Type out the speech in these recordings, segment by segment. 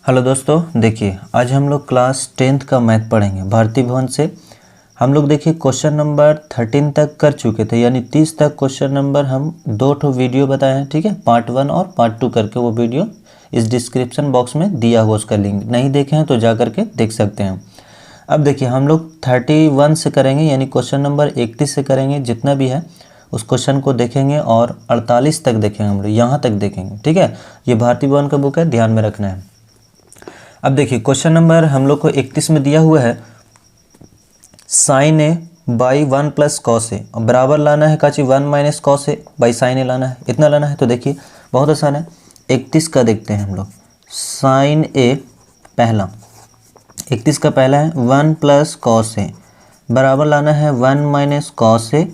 Hello दोस्तों, देखिए आज हम लोग क्लास 10th का मैथ पढ़ेंगे भारती भवन से। हम लोग देखिए क्वेश्चन नंबर 13 तक कर चुके थे, यानी 30 तक क्वेश्चन नंबर हम दो वीडियो बताए हैं। ठीक है, पार्ट 1 और पार्ट 2 करके वो वीडियो इस डिस्क्रिप्शन बॉक्स में दिया हुआ, उसका लिंक नहीं देखे हैं तो जा करके देख सकते हैं। अब देखिए हम लोग 31 से करेंगे, यानी क्वेश्चन नंबर 31 से करेंगे। जितना भी है उस क्वेश्चन को देखेंगे और 48 तक देखेंगे, हम लोग यहाँ तक देखेंगे। ठीक है, ये भारती भवन का बुक है, ध्यान में रखना है। अब देखिए क्वेश्चन नंबर हम लोग को 31 में दिया हुआ है sine A by 1 plus cos A, और बराबर लाना है काची 1 minus cos A by sine A लाना है, इतना लाना है। तो देखिए बहुत आसान है। 31 का देखते हैं हम लोग। साइन ए पहला, 31 का पहला है 1 प्लस कॉस ए, बराबर लाना है 1 माइनस कॉस ए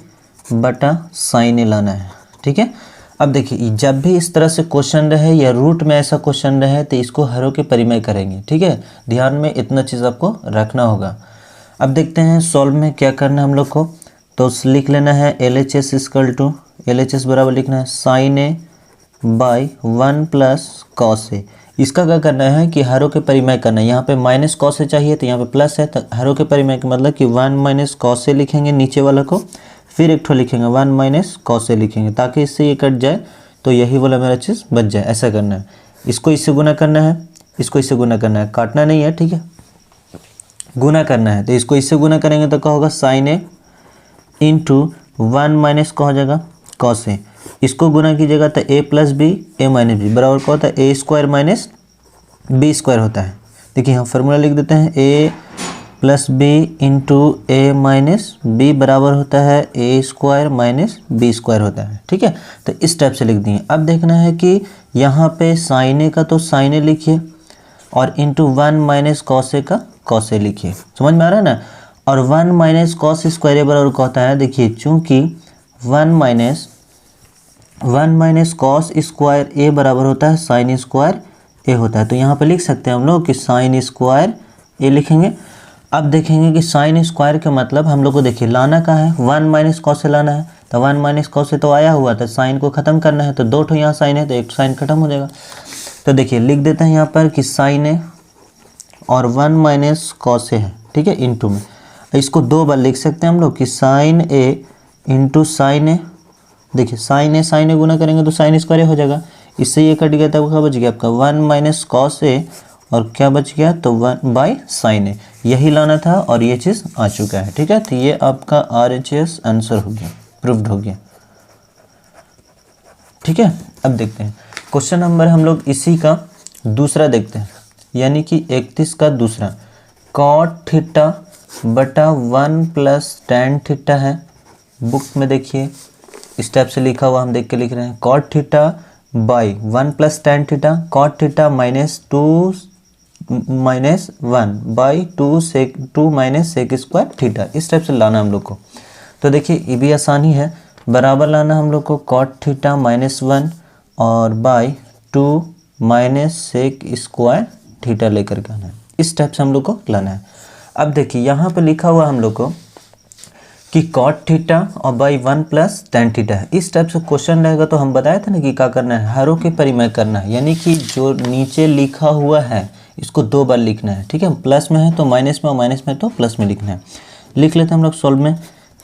बटा साइन ए लाना है। ठीक है, अब देखिए जब भी इस तरह से क्वेश्चन रहे या रूट में ऐसा क्वेश्चन रहे तो इसको हरों के परिमय करेंगे। ठीक है, ध्यान में इतना चीज़ आपको रखना होगा। अब देखते हैं सॉल्व में क्या करना है हम लोग को। तो लिख लेना है LHS इक्वल टू LHS बराबर लिखना है sine A by 1 plus cos A. इसका क्या करना है कि हरों के परिमय करना है। यहाँ पे माइनस कॉस ए चाहिए तो यहाँ पे प्लस है, तो हरों के परिमय का मतलब कि 1 माइनस कॉस ए लिखेंगे नीचे वाला को, फिर एक ठो लिखेंगे 1 माइनस कॉस ए लिखेंगे, ताकि इससे ये कट जाए तो यही वाला मेरा चीज़ बच जाए। ऐसा करना है, इसको इससे गुना करना है, इसको इससे गुना करना है, काटना नहीं है। ठीक है, गुना करना है। तो इसको इससे गुना करेंगे तो क्या होगा साइन ए इंटू 1 माइनस क्या हो जाएगा कॉस ए। इसको गुना कीजिएगा तो a plus b a minus b बराबर क्या होता है a square minus B square होता है। देखिए हम फार्मूला लिख देते हैं a plus B into A minus b बराबर होता है a square minus B square होता है। ठीक है, तो इस टाइप से लिख दिए। अब देखना है कि यहाँ पे साइन ए का तो साइन ए लिखिए और इंटू 1 माइनस कॉस ए का कॉस ए लिखिए। समझ में आ रहा है ना। और 1 माइनस कॉस स्क्वायर ए बराबर क्या होता है, देखिए चूँकि 1 माइनस कॉस स्क्वायर ए बराबर होता है साइन स्क्वायर ए होता है। तो यहाँ पे लिख सकते हैं हम लोग कि साइन स्क्वायर ए लिखेंगे। अब देखेंगे कि साइन स्क्वायर का मतलब हम लोग को देखिए लाना का है 1 माइनस कॉस से लाना है, तो 1 माइनस कॉस से तो आया हुआ था, साइन को ख़त्म करना है तो दो ठो यहाँ साइन है तो एक साइन खत्म हो जाएगा। तो देखिए लिख देते हैं यहाँ पर कि साइन ए और 1 माइनस कॉस से है। ठीक है, इंटू में इसको दो बार लिख सकते हैं हम लोग कि साइन ए इंटू साइन ए। देखिए साइन ए गुना करेंगे तो साइन स्क्वायर हो जाएगा, इससे ये कट गया था, क्या बच गया आपका 1 माइनस कॉस ए और क्या बच गया तो 1 बाई साइन ए। यही लाना था और ये चीज़ आ चुका है। ठीक है, तो ये आपका RHS आंसर हो गया, प्रूव्ड हो गया। ठीक है, अब देखते हैं क्वेश्चन नंबर हम लोग इसी का दूसरा देखते हैं, यानी कि 31 का दूसरा। कॉट थीटा बटा 1 प्लस टेन थीटा है। बुक में देखिए इस टाइप से लिखा हुआ, हम देख के लिख रहे हैं cot theta by 1 plus tan theta, cot theta minus 2 minus 1 by 2 minus sec square theta. इस टाइप से लाना हम लोग को। तो देखिए ये भी आसानी है, बराबर लाना हम लोग को कॉट थीटा माइनस 1 और by 2 minus sec square theta लेकर के आना है। इस टाइप से हम लोग को लाना है। अब देखिए यहाँ पे लिखा हुआ हम लोग को कि कॉट थीटा और बाई 1 प्लस टेन थीटा है। इस टाइप से क्वेश्चन रहेगा तो हम बताए थे ना कि क्या करना है, हरों के परिमय करना है, यानी कि जो नीचे लिखा हुआ है इसको दो बार लिखना है। ठीक है, प्लस में है तो माइनस में और माइनस में तो प्लस में लिखना है। लिख लेते हैं हम लोग सॉल्व में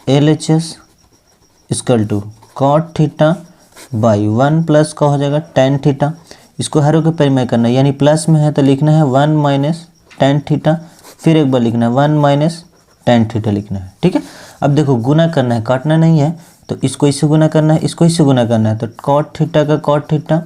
LHS equal to cot theta by 1 plus का हो जाएगा टेन थीटा। इसको हरों के परिमय करना है, यानी प्लस में है तो लिखना है 1 माइनस टेन थीटा, फिर एक बार लिखना है 1 माइनस टेन थीटा लिखना है। ठीक है, अब देखो गुना करना है, काटना नहीं है। तो इसको इससे गुना करना है, इसको इससे गुना करना है, तो कॉट थीटा का कॉट थीटा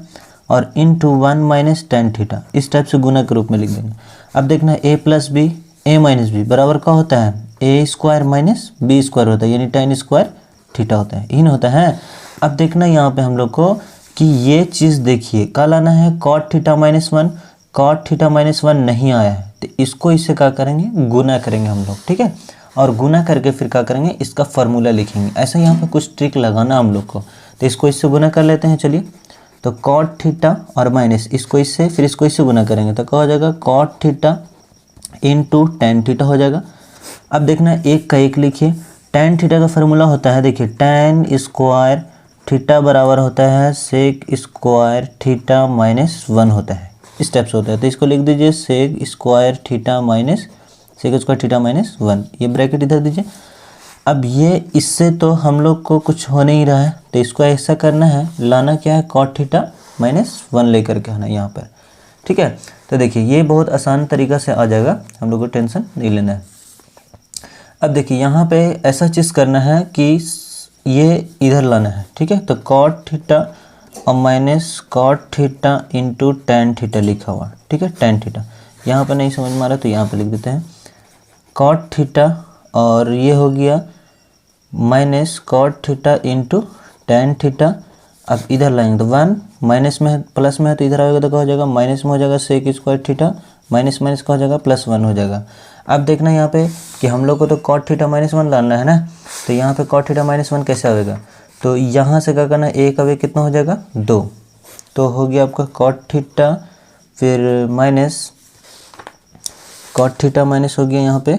और इंटू 1 माइनस टेन थीटा। इस टाइप से गुना के रूप में लिख देंगे। अब देखना है a plus b a minus b बराबर क्या होता है a square minus B square होता है, यानी टेन स्क्वायर थीटा होता है, इन होता है। अब देखना यहाँ पे हम लोग को कि ये चीज़ देखिए क्या लाना है, cot theta minus 1, cot theta minus 1 नहीं आया है तो इसको इससे क्या करेंगे, गुना करेंगे हम लोग। ठीक है, और गुना करके फिर क्या करेंगे, इसका फार्मूला लिखेंगे। ऐसा यहाँ पे कुछ ट्रिक लगाना हम लोग को। तो इसको इससे गुना कर लेते हैं, चलिए। तो कॉट थीटा और माइनस इसको इससे, फिर इसको इससे गुना करेंगे तो क्या हो जाएगा cot theta into tan theta हो जाएगा। अब देखना एक का एक लिखिए। टेन थीटा का फार्मूला होता है, देखिए टेन स्क्वायर थीटा बराबर होता है सेक स्क्वायर थीटा माइनस 1 होता है। स्टेप से होता है। तो इसको लिख दीजिए sec square theta minus sec square theta minus 1, ये ब्रैकेट इधर दीजिए। अब ये इससे तो हम लोग को कुछ हो नहीं रहा है, तो इसको ऐसा करना है, लाना क्या है कॉट थीटा माइनस 1 लेकर के आना यहाँ पर, ठीक है। तो देखिए ये बहुत आसान तरीका से आ जाएगा, हम लोग को टेंशन नहीं लेना है। अब देखिए यहाँ पे ऐसा चीज़ करना है कि ये इधर लाना है, ठीक है। तो कॉट थीटा और minus cot theta into tan theta लिखा हुआ, ठीक है। टेन थीटा यहाँ पर नहीं समझ में आ रहा तो यहाँ पर लिख देते हैं कॉट थीटा, और ये हो गया minus cot theta into tan theta. अब इधर लाएंगे तो 1 माइनस में है प्लस में है, तो इधर आएगा तो क्या हो जाएगा माइनस में हो जाएगा sec square theta, minus minus का हो जाएगा प्लस 1 हो जाएगा। अब देखना यहाँ पे कि हम लोग को तो कॉट थीटा माइनस 1 लाना है ना, तो यहाँ पे कॉट थीटा माइनस 1 कैसे आएगा, तो यहाँ से क्या करना है, ए का वे कितना हो जाएगा 2, तो हो गया आपका कॉट थीटा फिर माइनस कॉट थीटा माइनस हो गया यहाँ पे,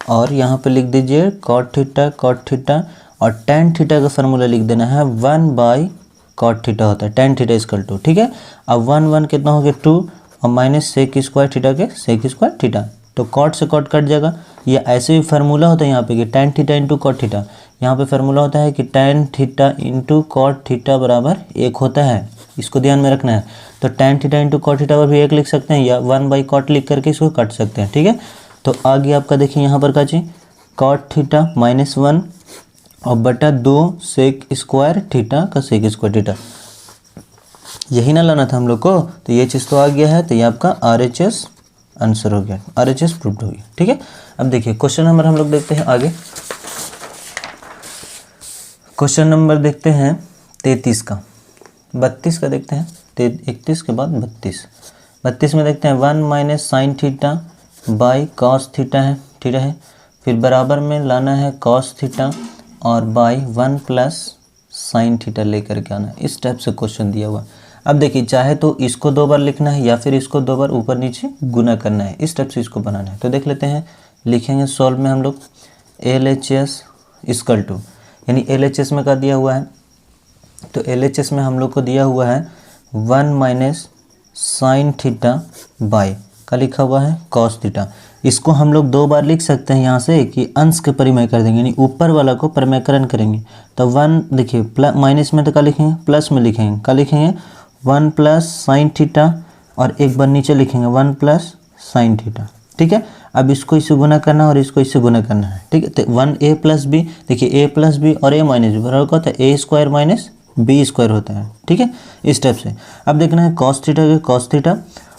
और यहाँ पे लिख दीजिए कॉट थीटा और टेन थीटा का फार्मूला लिख देना है 1 बाई कॉट थीटा होता है, टेन थीटा इक्वल टू, ठीक है। अब 1 1 कितना हो गया 2 और माइनस सेक स्क्वायर थीटा के सेक स्क्वायर थीटा, तो कॉट से कॉट कट जाएगा। ये ऐसे भी फार्मूला होता है यहाँ पे कि tan theta into cot theta, यहाँ पे फार्मूला होता है कि tan theta into cot theta बराबर 1 होता है, इसको ध्यान में रखना है। तो tan theta into cot theta पर भी 1 लिख सकते हैं या 1 बाई कॉट लिख करके इसको काट सकते हैं, ठीक है। तो आगे आपका देखिए यहाँ पर क्या चीज कॉट थीटा माइनस 1 और बटा 2 सेक स्क्वायर थीटा का सेक स्क्वायर थीटा, यही ना लाना था हम लोग को, तो ये चीज़ तो आ गया है। तो ये आपका RHS आंसर हो गया, RHS प्रूव्ड हो गया, ठीक है। अब देखिए क्वेश्चन नंबर हम लोग देखते हैं आगे। क्वेश्चन नंबर देखते हैं 33 का, 32 का देखते हैं, 31 के बाद 32 में देखते हैं 1 minus sine theta by cos theta है, ठीक है। फिर बराबर में लाना है कॉस थीटा और बाई 1 प्लस साइन थीटा लेकर के आना है। इस टाइप से क्वेश्चन दिया हुआ। अब देखिए चाहे तो इसको 2 बार लिखना है या फिर इसको 2 बार ऊपर नीचे गुना करना है, इस टाइप से इसको बनाना है। तो देख लेते हैं, लिखेंगे सॉल्व में हम लोग LHS इक्वल टू, यानी LHS में क्या दिया हुआ है, तो LHS में हम लोग को दिया हुआ है 1 माइनस साइन थीटा बाई का लिखा हुआ है कॉस थीटा। इसको हम लोग 2 बार लिख सकते हैं यहाँ से कि अंश के परिमेय कर देंगे, यानी ऊपर वाला को परिमेयकरण करेंगे। तो 1 देखिए माइनस में तो क्या लिखेंगे प्लस में लिखेंगे, क्या लिखेंगे 1 प्लस साइन थीटा और एक बार नीचे लिखेंगे 1 प्लस साइन थीटा, ठीक है। अब इसको इससे गुना करना है और इसको इससे गुना करना है, ठीक है। तो 1a प्लस बी, देखिए a प्लस बी और a माइनस बी बराबर होता है a square minus b square होता है, ठीक है। इस टाइप से अब देखना है कॉस थीटा के कॉस थीटा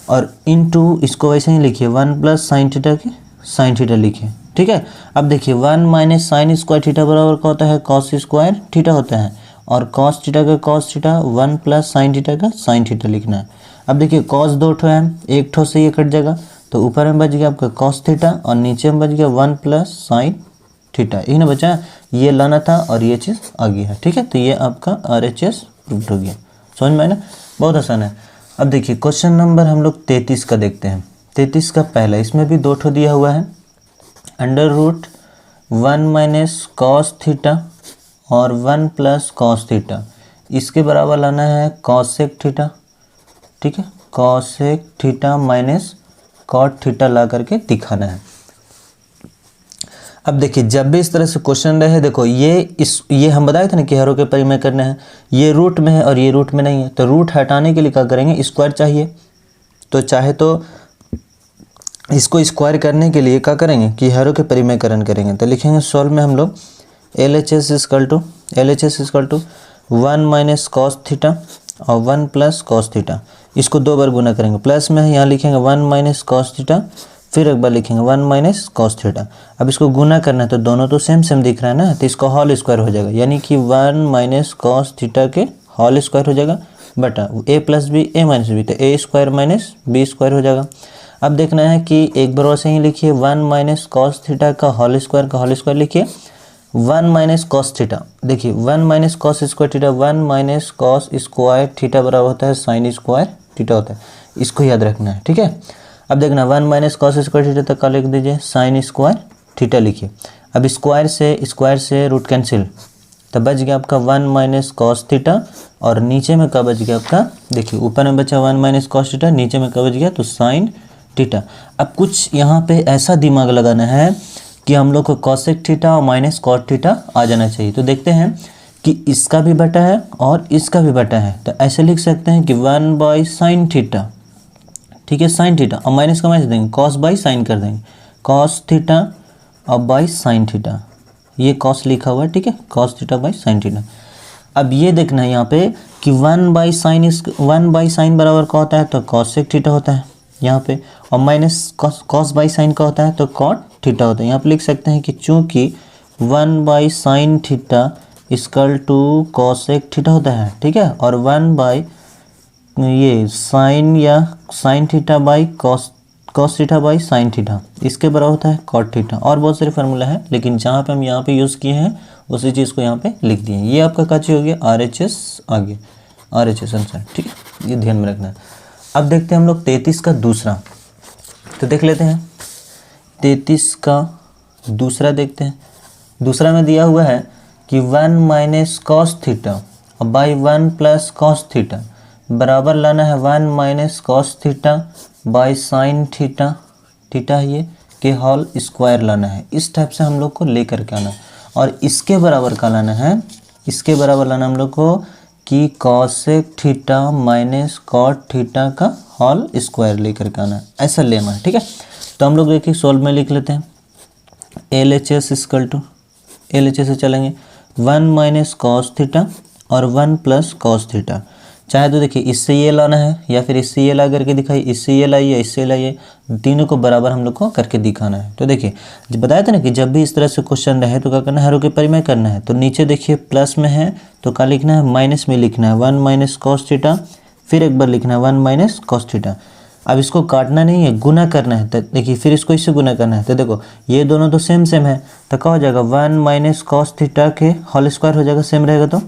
और इनटू इसको वैसे ही लिखिए 1 प्लस साइन थीटा के साइन थीटा लिखिए, ठीक है। अब देखिए 1 माइनस साइन स्क्वायर थीटा बराबर क्या होता है कॉस स्क्वायर थीटा होता है, और कॉस थीटा का cos theta 1 plus sine theta का साइन थीटा लिखना है। अब देखिए कॉस 2 ठो है, एक ठो से ये कट जाएगा, तो ऊपर में बच गया आपका कॉस थीटा और नीचे में बच गया 1 प्लस साइन थीटा, यही ना बचा, ये लाना था और ये चीज़ आ गया है, ठीक है। तो ये आपका RHS प्रूव्ड हो गया, समझ में आया ना, बहुत आसान है। अब देखिए क्वेश्चन नंबर हम लोग 33 का देखते हैं। 33 का पहला, इसमें भी 2 ठो दिया हुआ है, under root 1 minus cos theta और 1 प्लस कॉस थीटा, इसके बराबर लाना है कॉसेक थीटा, ठीक है। Cosec theta minus cot theta ला करके दिखाना है। अब देखिए जब भी इस तरह से क्वेश्चन रहे, देखो ये हम बताए थे ना कि हरों के परिमेय करने हैं, ये रूट में है और ये रूट में नहीं है, तो रूट हटाने के लिए क्या करेंगे स्क्वायर चाहिए, तो चाहे तो इसको स्क्वायर करने के लिए क्या करेंगे कि हरों के परिमेयकरण करेंगे। तो लिखेंगे सॉल्व में हम लोग LHS equal to 1 minus cos theta और 1 प्लस कॉस थीटा, इसको 2 बार गुना करेंगे, प्लस में है यहाँ लिखेंगे 1 माइनस कॉस थीटा, फिर एक बार लिखेंगे 1 माइनस कॉस थीटा। अब इसको गुना करना है तो दोनों तो सेम सेम दिख रहा है ना, तो इसको होल स्क्वायर हो जाएगा, यानी कि 1 माइनस कॉस थीटा के होल स्क्वायर हो जाएगा बटा a plus b a minus B, तो a square minus B square हो जाएगा। अब देखना है कि एक बार वैसे ही लिखिए 1 माइनस कॉस थीटा का होल स्क्वायर लिखिए 1 माइनस कॉस थीटा, देखिए 1 minus cos square theta, 1 minus cos square theta बराबर होता है साइन स्क्वायर थीटा होता है, इसको याद रखना है, ठीक है। अब देखना 1 माइनस कॉस स्क्वायर थीटा तक का लिख दीजिए साइन स्क्वायर थीटा लिखिए। अब स्क्वायर से रूट कैंसिल, तो बच गया आपका 1 माइनस कॉस थीटा, और नीचे में क्या बच गया आपका, देखिए ऊपर में बचा 1 माइनस कॉस थीटा, नीचे में क्या बच गया, तो साइन थीटा। अब कुछ यहाँ पे ऐसा दिमाग लगाना है कि हम लोग को कॉसेक थीटा और माइनस कॉट थीटा आ जाना चाहिए। तो देखते हैं कि इसका भी बटा है और इसका भी बटा है, तो ऐसे लिख सकते हैं कि 1 बाई साइन थीटा, ठीक है, साइन थीटा, और माइनस का माइनस देंगे, कॉस बाई साइन कर देंगे, कॉस थीटा और बाई साइन थीटा, ये कॉस लिखा हुआ है, ठीक है, cos theta by sine theta. अब ये देखना है यहाँ पे कि 1 बाई साइन बराबर क्या होता है, तो कॉसेक थीटा होता है यहाँ पे, और माइनस कॉस बाई साइन का होता है तो कॉट थीटा होता है। यहाँ पे लिख सकते हैं कि चूंकि 1 by sine theta equal to cosec theta होता है, ठीक है, और 1 बाई ये साइन या sign theta by cos theta by sine theta इसके बराबर होता है कॉट थीटा। और बहुत सारे फार्मूला है, लेकिन जहाँ पे हम यहाँ पे यूज़ किए हैं उसी चीज़ को यहाँ पे लिख दिए। ये आपका काची हो गया, RHS आ गया, RHS आंसर, ठीक है, ये ध्यान में रखना है। अब देखते हैं हम लोग 33 का दूसरा, तो देख लेते हैं 33 का दूसरा देखते हैं। दूसरा में दिया हुआ है कि 1 minus cos theta by 1 plus cos theta बराबर लाना है 1 minus cos theta by sine theta, theta है ये, के होल स्क्वायर लाना है। इस टाइप से हम लोग को लेकर के आना है, और इसके बराबर का लाना है, इसके बराबर लाना हम लोग को कि cosec theta minus cot theta का होल स्क्वायर लेकर के आना है, ऐसा लेना है, ठीक है। तो हम लोग देखिए सोल्व में लिख लेते हैं, LHS इक्वल टू LHS से चलेंगे 1 माइनस कॉस थीटा और 1 प्लस कॉस थीटा। चाहे तो देखिए इससे ये लाना है या फिर इससे ये ला करके दिखाइए, इससे ये लाइए, इससे लाइए, तीनों को बराबर हम लोग को करके दिखाना है। तो देखिए जब बताया था ना कि जब भी इस तरह से क्वेश्चन रहे तो क्या करना है, हरों के परिमेय करना है। तो नीचे देखिए प्लस में है तो क्या लिखना है, माइनस में लिखना है 1 माइनस कॉस थीटा, फिर एक बार लिखना है 1 माइनस कॉस थीटा। अब इसको काटना नहीं है, गुना करना है। तो देखिए फिर इसको इससे गुना करना है, तो देखो ये दोनों तो सेम सेम है, तो क्या हो जाएगा 1 माइनस कॉस थीटा के होल स्क्वायर हो जाएगा, सेम रहेगा। तो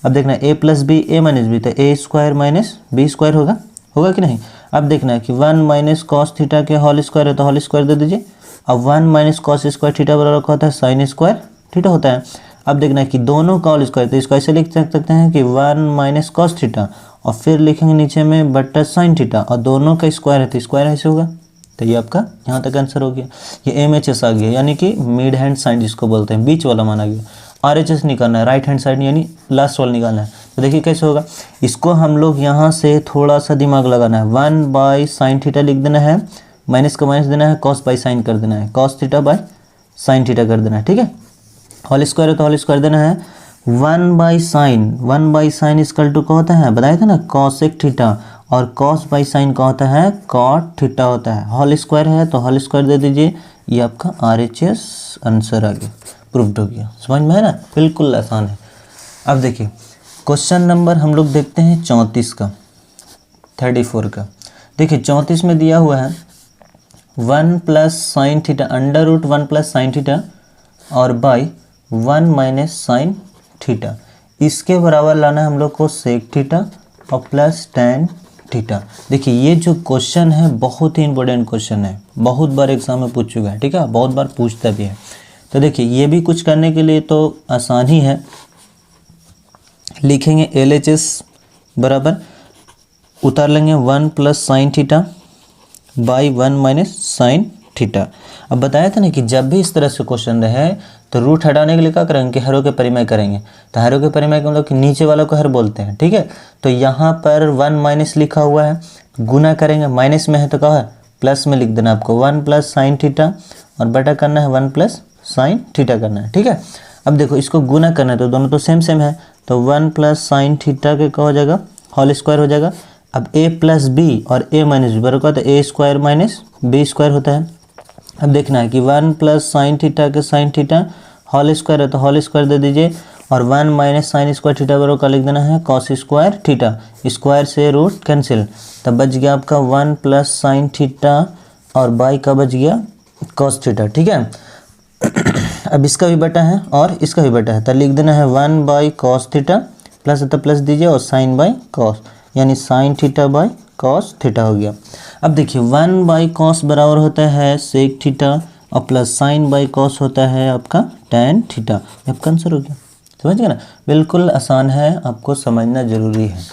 अब देखना a plus b a minus B, तो a square minus B square होगा कि नहीं। अब देखना है कि 1 माइनस कॉस थीटा के होल स्क्वायर है तो होल स्क्वायर दे दीजिए। अब 1 माइनस कॉस स्क्वायर थीटा बराबर क्या होता है, साइन स्क्वायर थीटा होता है। अब देखना है कि दोनों का होल स्क्वायर, तो इसको ऐसे लिख सकते हैं कि 1 माइनस कॉस थीटा और फिर लिखेंगे नीचे में बटा साइन थीटा, और दोनों का स्क्वायर है तो स्क्वायर ऐसे होगा। तो ये आपका यहाँ तक आंसर हो गया। ये MHS आ गया, यानी कि मिड हैंड साइन जिसको बोलते हैं, बीच वाला माना गया। RHS निकालना है, राइट हैंड साइड यानी लास्ट वाला निकालना है। तो देखिए कैसे होगा, इसको हम लोग यहाँ से थोड़ा सा दिमाग लगाना है, 1 बाई साइन थीटा लिख देना है, माइनस का माइनस देना है, कॉस बाई साइन कर देना है, cos theta by sine theta कर देना है, ठीक है। होल स्क्वायर है तो होल स्क्वायर देना है, 1 बाई साइन इक्वल टू क्या होता है, बताया था ना कॉसेक थीटा, और कॉस बाई साइन का होता है कॉट थीटा होता है। होल स्क्वायर है तो होल स्क्वायर दे दीजिए, ये आपका RHS आंसर आ गया, प्रूव्ड हो गया। समझ में है ना, बिल्कुल आसान है। अब देखिए क्वेश्चन नंबर हम लोग देखते हैं 34 का, 34 का। देखिए 34 में दिया हुआ है 1 plus sine theta under root 1 plus sine theta और बाई 1 माइनस साइन थीटा, इसके बराबर लाना है हम लोग को सेक थीटा और प्लस टेन थीटा। देखिए ये जो क्वेश्चन है बहुत ही इंपॉर्टेंट क्वेश्चन है, बहुत बार एग्जाम में पूछ चुका है, ठीक है, बहुत बार पूछता भी है। तो देखिए ये भी कुछ करने के लिए तो आसान ही है, लिखेंगे LHS बराबर उतार लेंगे 1 plus sine theta by 1 minus sine theta. अब बताया था ना कि जब भी इस तरह से क्वेश्चन रहे तो रूट हटाने के लिए क्या करेंगे कि हरों के परिमेय करेंगे। तो हरों के परिमेय के मतलब कि नीचे वालों को हर बोलते हैं, ठीक है। तो यहाँ पर 1 माइनस लिखा हुआ है, गुना करेंगे, माइनस में है तो क्या है प्लस में लिख देना आपको 1 प्लस साइन थीटा और बटा करना है 1 प्लस साइन थीटा करना है, ठीक है। अब देखो इसको गुना करना है तो दोनों तो सेम सेम है, तो 1 प्लस साइन थीटा के क्या हो जाएगा होल स्क्वायर हो जाएगा। अब a प्लस बी और a माइनस बी बराबर होता है a square minus B square होता है। अब देखना है कि 1 प्लस साइन थीटा के साइन थीटा होल स्क्वायर है तो होल स्क्वायर दे दीजिए, और 1 माइनस साइन स्क्वायर थीटा बराबर का लिख देना है कॉस स्क्वायर थीटा, स्क्वायर से रूट कैंसिल, तब बच गया आपका 1 प्लस साइन थीटा और बाई का बच गया कॉस थीटा, ठीक है। अब इसका भी बटा है और इसका भी बटा है, तो लिख देना है 1 बाई कॉस थीटा प्लस है तो प्लस दीजिए और साइन बाई कॉस, यानी sign theta by cos theta हो गया। अब देखिए 1 बाई कॉस बराबर होता है सेक थीटा और प्लस साइन बाई कॉस होता है आपका टेन थीटा, आपका आंसर हो गया। समझ गए ना, बिल्कुल आसान है, आपको समझना जरूरी है।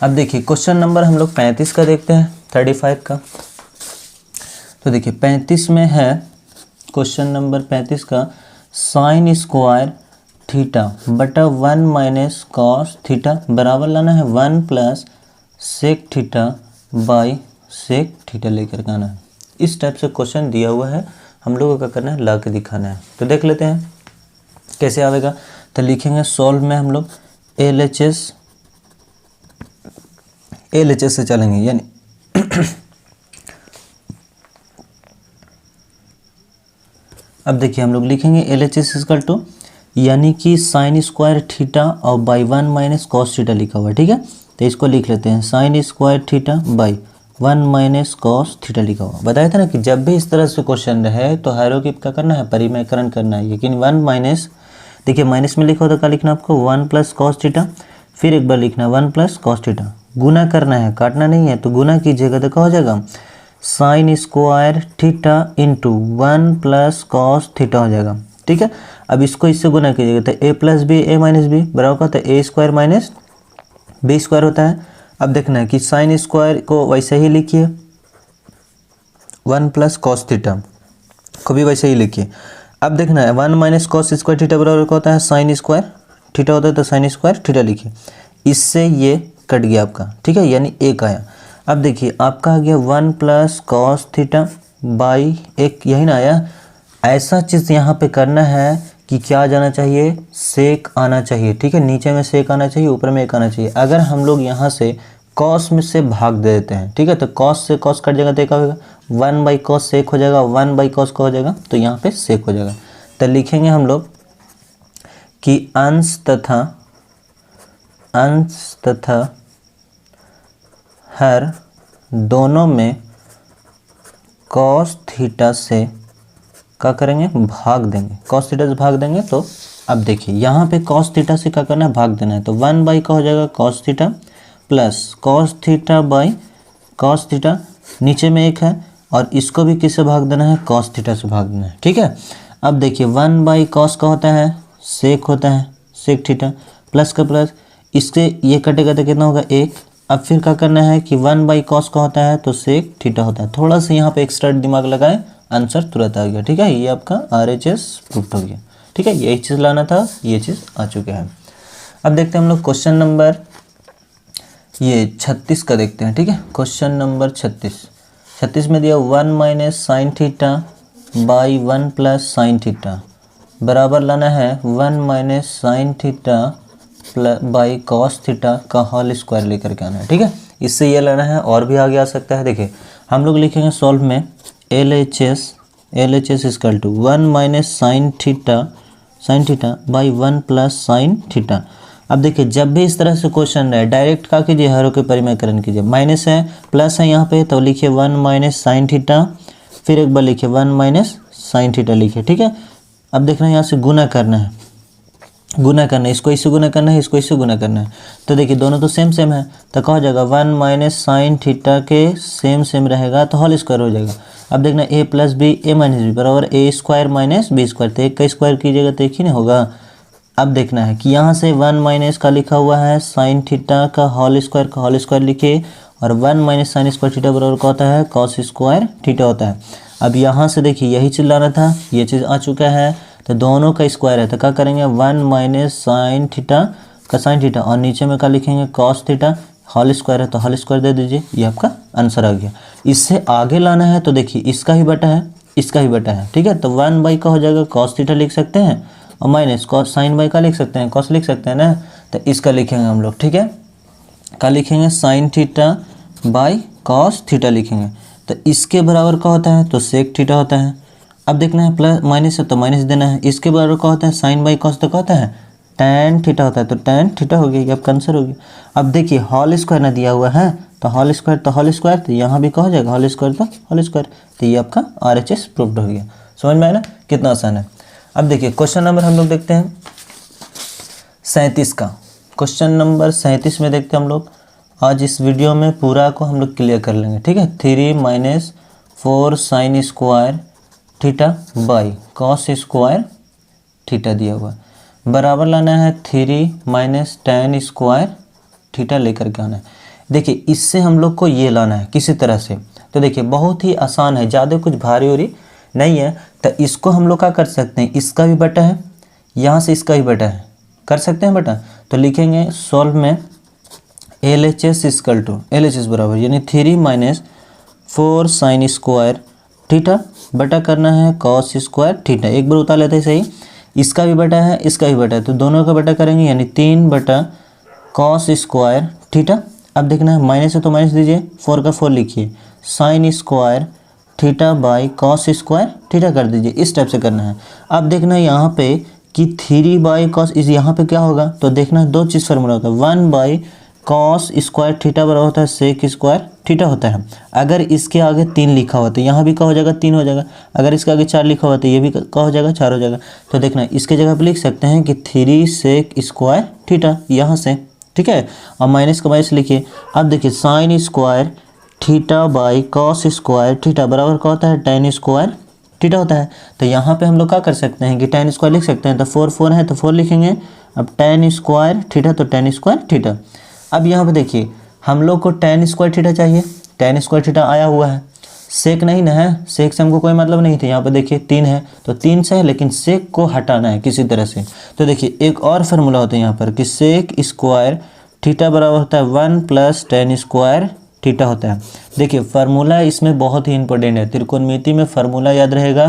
अब देखिए क्वेश्चन नंबर हम लोग 35 का देखते हैं, 35 का। तो देखिए 35 में है, क्वेश्चन नंबर 35 का, साइन स्क्वायर थीटा बटा 1 माइनस कॉस थीटा बराबर लाना है 1 plus sec theta by sec theta लेकर के आना है। इस टाइप से क्वेश्चन दिया हुआ है, हम लोगों का करना है ला के दिखाना है। तो देख लेते हैं कैसे आवेगा। तो लिखेंगे सॉल्व में हम लोग LHS से चलेंगे, यानी अब देखिए हम लोग लिखेंगे LHS इक्वल टू, यानी कि साइन स्क्वायर थीटा और बाई 1 माइनस कॉस थीटा लिखा हुआ है, ठीक है। तो इसको लिख लेते हैं, sine square theta by 1 minus cos theta लिखा हुआ। बताया था ना कि जब भी इस तरह से क्वेश्चन रहे तो हायरार्की का करना है, परिमेयकरण करना है। लेकिन 1 माइनस, देखिए माइनस में लिखा हो तो क्या लिखना आपको, 1 प्लस कॉस थीटा, फिर एक बार लिखना 1 प्लस कॉस थीटा, गुना करना है, काटना नहीं है। तो गुना कीजिएगा तो क्या हो जाएगा, sine square theta into 1 plus cos theta हो जाएगा, ठीक है। अब इसको इससे गुना कीजिएगा तो a plus b a minus b बराबर का, तो ए स्क्वायर माइनस बी स्क्वायर होता है। अब देखना है कि साइन स्क्वायर को वैसे ही लिखिए, 1 प्लस कॉस थीटा को भी वैसे ही लिखिए। अब देखना है 1 माइनस कॉस स्क्वायर थीटा बराबर का होता है साइन स्क्वायर थीटा होता है, तो साइन स्क्वायर थीटा लिखिए। इससे ये कट गया आपका, ठीक है, यानी एक आया। अब देखिए आपका आ गया 1 प्लस कॉस थीटा बाई एक, यही ना आया। ऐसा चीज़ यहाँ पे करना है कि क्या जाना चाहिए, सेक आना चाहिए, ठीक है। नीचे में सेक आना चाहिए, ऊपर में एक आना चाहिए। अगर हम लोग यहाँ से कॉस में से भाग दे देते हैं, ठीक है, तो कॉस से कॉस कट जाएगा तो क्या होगा, 1 बाई कॉस सेक हो जाएगा, 1 बाई कॉस का हो जाएगा, तो यहाँ पे सेक हो जाएगा। तो लिखेंगे हम लोग कि अंश तथा हर दोनों में कॉस थीटा से क्या करेंगे, भाग देंगे, कॉस थीटा से भाग देंगे। तो अब देखिए यहाँ पे कॉस थीटा से क्या करना है, भाग देना है। तो 1 बाई का हो जाएगा cos theta plus cos theta by cos theta, नीचे में एक है, और इसको भी किससे भाग देना है, कॉस थीटा से भाग देना है, ठीक है। अब देखिए 1 बाई कॉस का होता है सेक होता है, सेक थीटा, प्लस का प्लस, इससे ये कटेगा तो कितना होगा, एक। अब फिर क्या करना है कि 1 बाई कॉस का होता है तो सेक थीटा होता है। थोड़ा सा यहाँ पे एक्स्ट्रा दिमाग लगाएं, आंसर तुरंत आ गया, ठीक है। ये आपका RHS प्रूफ हो गया, ठीक है। यही चीज़ लाना था, ये चीज़ आ चुका है। अब देखते हैं हम लोग क्वेश्चन नंबर ये 36 का देखते हैं, ठीक है। क्वेश्चन नंबर 36 में दिया 1 minus sine theta by 1 plus sine theta बराबर लाना है 1 minus sine theta by cos theta का होल स्क्वायर लेकर के आना है, ठीक है। इससे ये लेना है, और भी आगे आ सकता है। देखिए हम लोग लिखेंगे सॉल्व में LHS equal to 1 minus sine theta by 1 plus sine theta. अब देखिए जब भी इस तरह से क्वेश्चन है, डायरेक्ट क्या कीजिए, हरों के परिमेयकरण कीजिए। माइनस है प्लस है यहाँ पे, तो लिखिए 1 माइनस साइन थीटा, फिर एक बार लिखिए 1 माइनस साइन थीटा लिखिए, ठीक है। अब देखना है यहाँ से गुना करना है, इसको इससे गुना करना है, इसको इससे गुना करना है। तो देखिए दोनों तो सेम है, तो क्या हो जाएगा, 1 माइनस साइन थीटा के सेम रहेगा तो होल स्क्वायर हो जाएगा। अब देखना a plus b a minus b बराबर a square minus B square, तो एक का स्क्वायर कीजिएगा तो एक ही नहीं होगा। अब देखना है कि यहाँ से 1 माइनस का लिखा हुआ है साइन थीटा का होल स्क्वायर लिखिए, और 1 माइनस साइन स्क्वायर थीटा बराबर का होता है कॉस स्क्वायर थीटा होता है। अब यहाँ से देखिए यही चीज़ लाना था, ये चीज़ आ चुका है, तो दोनों का स्क्वायर है, तो क्या करेंगे 1 माइनस साइन थीटा का साइन थीटा, और नीचे में क्या लिखेंगे कॉस थीटा, होल स्क्वायर है तो होल स्क्वायर दे दीजिए, ये आपका आंसर आ गया। इससे आगे लाना है तो देखिए इसका ही बटा है, इसका ही बटा है, ठीक है। तो 1 बाई का हो जाएगा कॉस थीटा लिख सकते हैं, और माइनस कॉस साइन बाई का लिख सकते हैं, कॉस लिख सकते हैं ना, तो इसका लिखेंगे हम लोग, ठीक है। क्या लिखेंगे, sign theta by cos theta लिखेंगे, तो इसके बराबर का होता है तो सेक थीटा होता है। अब देखना है प्लस माइनस है तो माइनस देना है, इसके बराबर का होता है साइन बाई कॉस, तो क्या होता है टैन थीटा होता है, तो टैन थीटा हो गया, ये आपका आंसर हो गया। अब देखिए होल स्क्वायर ना दिया हुआ है, तो होल स्क्वायर तो यहाँ भी कहा जाएगा होल स्क्वायर, तो ये आपका RHS प्रूफ्ड हो गया। समझ में आया ना, कितना आसान है। अब देखिए क्वेश्चन नंबर हम लोग देखते हैं 37 का। क्वेश्चन नंबर 37 में देखते हैं हम लोग, आज इस वीडियो में पूरा को हम लोग क्लियर कर लेंगे, ठीक है। 3 minus 4 sine square theta by cos square theta दिया हुआ है। बराबर लाना है 3 माइनस tan स्क्वायर थीटा लेकर के आना है। देखिए इससे हम लोग को ये लाना है किसी तरह से। तो देखिए बहुत ही आसान है, ज़्यादा कुछ भारी उरी नहीं है। तो इसको हम लोग क्या कर सकते हैं, इसका भी बटा है, यहाँ से इसका भी बटा है, कर सकते हैं बटा। तो लिखेंगे सॉल्व में LHS इक्वल टू LHS बराबर यानी 3 माइनस 4 साइन स्क्वायर थीटा बटा करना है कॉस स्क्वायर थीटा। एक बार उतार लेते हैं सही, इसका भी बटा है इसका भी बटा है, तो दोनों का बटा करेंगे यानी 3 बटा कॉस स्क्वायर थीटा। अब देखना है माइनस है तो माइनस दीजिए, 4 का 4 लिखिए, sine square theta by cos square theta कर दीजिए। इस टाइप से करना है। अब देखना है यहाँ पे कि 3 बाई कॉस, इस यहाँ पे क्या होगा, तो देखना है दो चीज़ फार्मूला होता है, 1 बाई कॉस स्क्वायर थीटा बराबर होता है सेक स्क्वायर थीटा होता है। अगर इसके आगे 3 लिखा हुआ तो यहाँ भी क्या हो जाएगा 3 हो जाएगा, अगर इसके आगे 4 लिखा हुआ तो ये भी क्या हो जाएगा 4 हो जाएगा। तो देखना इसके जगह पे लिख सकते हैं कि 3 सेक स्क्वायर थीटा यहाँ से, ठीक है, और माइनस का माइनस लिखिए। अब देखिए sine square theta by cos square theta बराबर क्या होता है tan स्क्वायर थीटा होता है। तो यहाँ पे हम लोग क्या कर सकते हैं कि tan स्क्वायर लिख सकते हैं, तो 4 4 है तो 4 लिखेंगे। अब tan स्क्वायर थीटा तो tan स्क्वायर थीटा। अब यहाँ पे देखिए हम लोग को tan स्क्वायर थीटा चाहिए, tan स्क्वायर थीटा आया हुआ है, सेक नहीं ना है, सेक से हमको कोई मतलब नहीं था। यहाँ पे देखिए 3 है तो 3 से है, लेकिन सेक को हटाना है किसी तरह से। तो देखिए एक और फार्मूला होता है यहाँ पर कि सेक स्क्वायर थीटा बराबर होता है 1 प्लस tan स्क्वायर थीटा होता है। देखिए फार्मूला इसमें बहुत ही इंपॉर्टेंट है, त्रिकोणमिति में फार्मूला याद रहेगा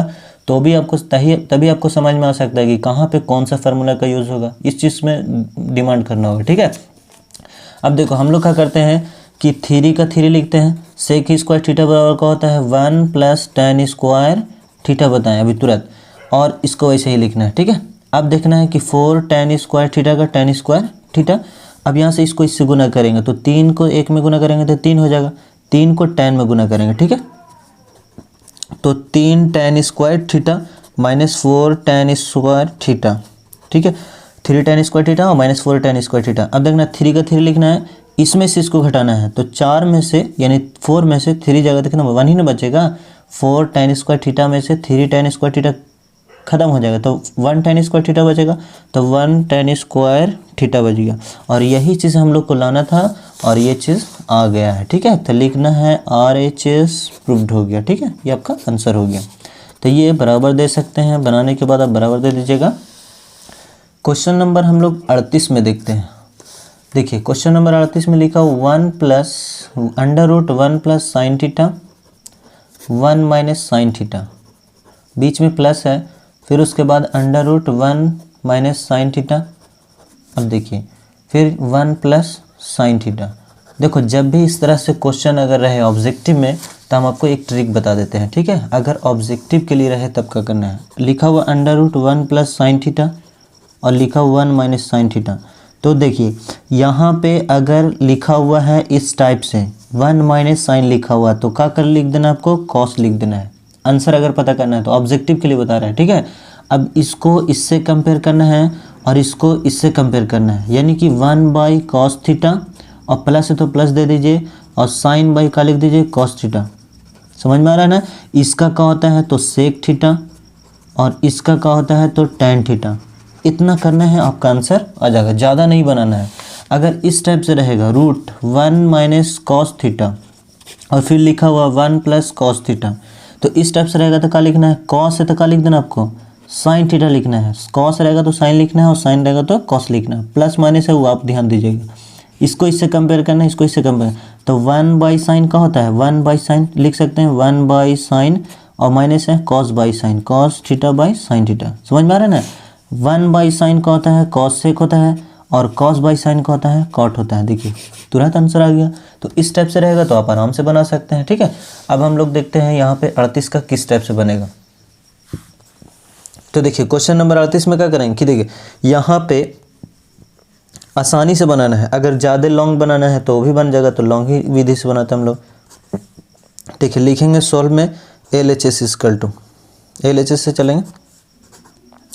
तो भी आपको तभी आपको समझ में आ सकता है कि कहाँ पे कौन सा फार्मूला का यूज़ होगा, इस चीज़ में डिमांड करना होगा, ठीक है। अब देखो हम लोग क्या करते हैं कि 3 का 3 लिखते हैं, सेक स्क्वायर थीटा बराबर का होता है 1 प्लस tan स्क्वायर थीटा बताएं अभी तुरंत, और इसको वैसे ही लिखना है, ठीक है। अब देखना है कि 4 tan स्क्वायर थीटा का tan स्क्वायर थीटा। अब यहाँ से इसको इससे गुना करेंगे तो 3 को 1 में गुना करेंगे तो 3 हो जाएगा, 3 को tan में गुना करेंगे, ठीक है। तो 3 tan square theta minus 4 tan square theta, ठीक है, 3 tan स्क्वायर थीटा और माइनस 4 tan स्क्वायर थीटा। अब देखना 3 का 3 लिखना है, इसमें से इसको घटाना है, तो 4 में से यानी 4 में से 3 जगह देखना 1 ही ना बचेगा, 4 tan स्क्वायर थीटा में से 3 tan स्क्वायर थीटा खत्म हो जाएगा तो 1 tan स्क्वायर थीटा बचेगा, तो 1 tan स्क्वायर थीटा बच गया। और यही चीज़ हम लोग को लाना था और ये चीज़ आ गया है, ठीक है। तो लिखना है RHS प्रूव्ड हो गया, ठीक है, ये आपका आंसर हो गया। तो ये बराबर दे सकते हैं, बनाने के बाद आप बराबर दे दीजिएगा। क्वेश्चन नंबर हम लोग 38 में देखते हैं। देखिए क्वेश्चन नंबर 38 में लिखा 1 plus √1 plus sine theta 1 minus sine theta, बीच में प्लस है, फिर उसके बाद √1 माइनस साइन थीटा। अब देखिए फिर 1 प्लस साइन थीटा। देखो जब भी इस तरह से क्वेश्चन अगर रहे ऑब्जेक्टिव में तो हम आपको एक ट्रिक बता देते हैं, ठीक है। अगर ऑब्जेक्टिव के लिए रहे तब क्या करना है, लिखा हुआ √1 प्लस साइन थीटा और लिखा हुआ 1 माइनस साइन थीटा। तो देखिए यहाँ पे अगर लिखा हुआ है इस टाइप से 1 माइनस साइन लिखा हुआ तो क्या कर लिख देना, आपको कॉस लिख देना है। आंसर अगर पता करना है तो ऑब्जेक्टिव के लिए बता रहा है, ठीक है। अब इसको इससे कंपेयर करना है और इसको इससे कंपेयर करना है, यानी कि 1 बाई कॉस थीटा और प्लस है तो प्लस दे दीजिए और साइन बाई का लिख दीजिए कॉस थीटा। समझ में आ रहा है ना। इसका क्या होता है तो सेक थीटा और इसका क्या होता है तो tan थीटा। इतना करना है आपका आंसर आ जाएगा, ज़्यादा नहीं बनाना है। अगर इस टाइप से रहेगा √1 माइनस कॉस थीटा और फिर लिखा हुआ 1 प्लस कॉस थीटा, तो इस टाइप से रहेगा तो क्या लिखना है, कॉस है तो क्या लिख देना आपको साइन थीटा लिखना है, कॉस रहेगा तो साइन लिखना है और साइन रहेगा तो कॉस लिखना है। प्लस माइनस है वो आप ध्यान दीजिएगा, इसको इससे कंपेयर करना है, इसको इससे कंपेयर। तो 1 बाई साइन का होता है 1 बाई साइन लिख सकते हैं, 1 बाई साइन और माइनस है cos by sine, cos theta by sine theta. समझ में आ रहा है ना। 1 बाई साइन का होता है कॉस सेक होता है और कॉस बाई साइन का होता है कॉट होता है। देखिए तुरंत आंसर आ गया। तो इस टाइप से रहेगा तो आप आराम से बना सकते हैं, ठीक है। अब हम लोग देखते हैं यहाँ पे 38 का किस टाइप से बनेगा। तो देखिए क्वेश्चन नंबर 38 में क्या करेंगे कि देखिए यहाँ पे आसानी से बनाना है, अगर ज़्यादा लॉन्ग बनाना है तो भी बन जाएगा, तो लॉन्ग ही विधि से बनाते हैं हम लोग। देखिए लिखेंगे सॉल्व में LHS इक्वल टू LHS से चलेंगे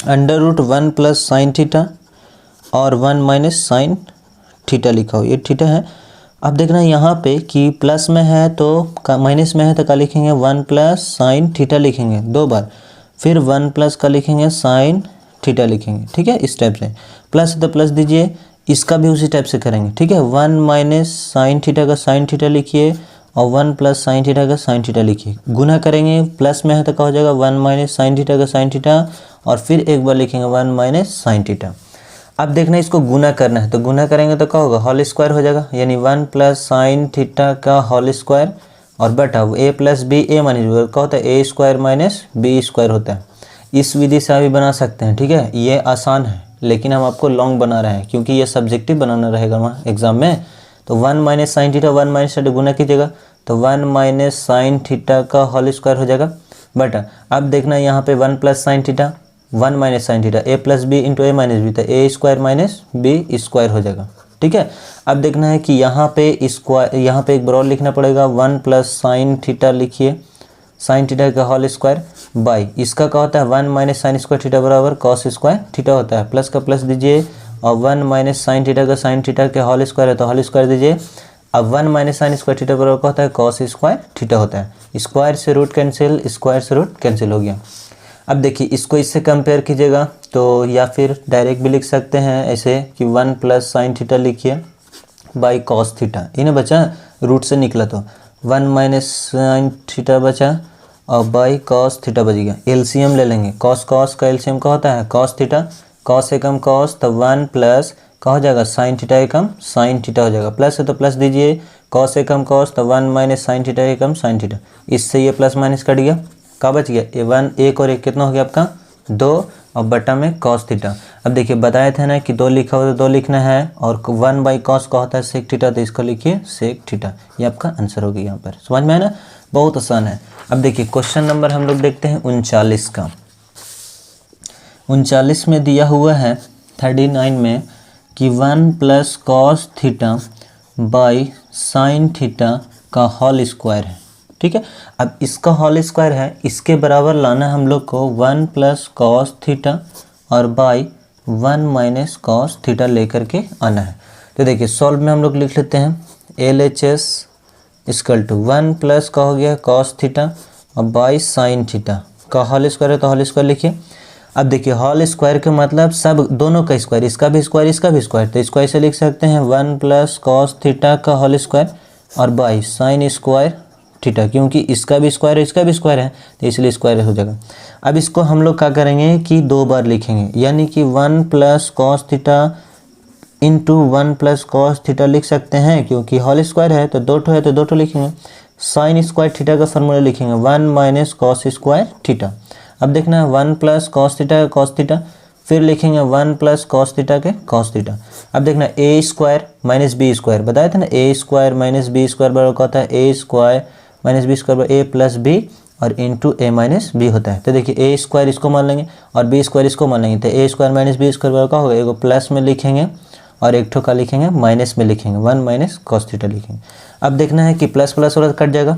√1 प्लस साइन थीटा और 1 माइनस साइन थीटा लिखा हो, ये थीटा है। अब देखना यहाँ पे कि प्लस में है तो माइनस में है तो क्या लिखेंगे 1 प्लस साइन थीटा लिखेंगे 2 बार, फिर 1 प्लस का लिखेंगे साइन थीटा लिखेंगे, ठीक है, इस टाइप से। प्लस तो प्लस दीजिए, इसका भी उसी टाइप से करेंगे, ठीक है। 1 माइनस साइन थीटा का साइन थीटा लिखिए और 1 प्लस साइन थीटा का साइन थीटा लिखिए। गुना करेंगे, प्लस में है तो क्या हो जाएगा 1 माइनस साइन थीटा का साइन थीटा, और फिर एक बार लिखेंगे 1 माइनस साइन थीटा। अब देखना इसको गुना करना है, तो गुना करेंगे तो क्या होगा, होल स्क्वायर हो जाएगा, यानी 1 प्लस साइन थीटा का होल स्क्वायर और बटा ए plus b, a minus B क्या होता है, a square minus B square होता है। इस विधि से भी बना सकते हैं, ठीक है, ये आसान है, लेकिन हम आपको लॉन्ग बना रहे हैं क्योंकि ये सब्जेक्टिव बनाना रहेगा वहाँ एग्जाम में। तो 1 minus sine theta 1 minus theta गुना कीजिएगा, तो 1 माइनस साइन थीटा का होल स्क्वायर हो जाएगा, बटा अब देखना यहाँ पे 1 plus sine theta 1 minus sine theta, A plus B into A minus B, तो ए स्क्वायर माइनस बी स्क्वायर हो जाएगा, ठीक है। अब देखना है कि यहाँ पे स्क्वायर, यहाँ पे एक बार और लिखना पड़ेगा, 1 प्लस साइन थीटा लिखिए, साइन थीटा का होल स्क्वायर बाई इसका क्या होता है 1 माइनस साइन स्क्वायर थीटा बराबर कॉस स्क्वायर थीटा होता है। प्लस का प्लस दीजिए और 1 माइनस साइन थीटा का साइन थीटा के होल स्क्वायर है तो होल स्क्वायर दीजिए। अब 1 माइनस साइन स्क्वायर थीटा बराबर क्या होता है कॉस स्क्वायर थीटा होता है। स्क्वायर से रूट कैंसिल, स्क्वायर से रूट कैंसिल हो गया। अब देखिए इसको इससे कंपेयर कीजिएगा तो या फिर डायरेक्ट भी लिख सकते हैं ऐसे कि 1 प्लस साइन थीटा लिखिए बाई कॉस थीटा, इन्हें बचा रूट से निकला तो 1 माइनस साइन थीटा बचा और बाई कॉस थीटा बच गया। एलसीएम ले लेंगे, कॉस कॉस का एलसीएम क्या होता है कॉस थीटा, कॉस एकम कॉस तो 1 प्लस क्या हो जाएगा साइन थीटा एकम साइन थीटा हो जाएगा। प्लस है तो प्लस दीजिए, कॉस एकम कॉस तो 1 माइनस साइन थीटा एकम साइन थीटा, इससे ये प्लस माइनस कट गया, क्या बच गया ये 1, एक और एक कितना हो गया आपका 2 और बटा में कॉस थीटा। अब देखिए बताए थे ना कि 2 लिखा हो तो 2 लिखना है और 1 बाई कॉस का होता है सेक थीटा, तो इसको लिखिए सेक थीटा, ये आपका आंसर हो गया। यहाँ पर समझ में है ना, बहुत आसान है। अब देखिए क्वेश्चन नंबर हम लोग देखते हैं 39 का। 39 में दिया हुआ है 39 में कि 1 plus cos theta by sine theta का होल स्क्वायर है, ठीक है। अब इसका होल स्क्वायर है, इसके बराबर लाना हम लोग को 1 प्लस कॉस थीटा और बाई 1 माइनस कॉस थीटा लेकर के आना है। तो देखिए सॉल्व में हम लोग लिख लेते हैं LHS इक्वल टू 1 प्लस का हो गया कॉस थीटा और बाई साइन थीटा का होल स्क्वायर है तो होल स्क्वायर लिखिए। अब देखिए होल स्क्वायर के मतलब सब दोनों का स्क्वायर, इसका भी स्क्वायर इसका भी स्क्वायर, तो इसको ऐसे लिख सकते हैं 1 प्लस कॉस थीटा का होल स्क्वायर और बाई साइन स्क्वायर थीटा, क्योंकि इसका भी स्क्वायर है इसका भी स्क्वायर है तो इसलिए स्क्वायर हो जाएगा। अब इसको हम लोग क्या करेंगे कि 2 बार लिखेंगे, यानी कि 1 plus cos theta into 1 plus cos theta लिख सकते हैं, क्योंकि होल स्क्वायर है तो 2 है तो 2 लिखेंगे। साइन स्क्वायर थीटा का फॉर्मूला लिखेंगे 1 माइनस कॉस स्क्वायर थीटा। अब देखना है 1 प्लस कॉस थीटा का कॉस थीटा, फिर लिखेंगे 1 प्लस कॉस थीटा के कॉस थीटा। अब देखना ए स्क्वायर माइनस बी स्क्वायर, बताया था ना ए स्क्वायर माइनस बी स्क्वायर बराबर होता है a square minus B square A plus b और इंटू ए माइनस बी होता है। तो देखिए ए स्क्वायर इसको मान लेंगे और बी स्क्वायर इसको मान लेंगे, तो ए स्क्वायर माइनस बी स्क्वायर बराबर का होगा, एगो प्लस में लिखेंगे और एक ठो का लिखेंगे माइनस में लिखेंगे 1 माइनस कॉस थीटा लिखेंगे। अब देखना है कि प्लस प्लस वाला कट जाएगा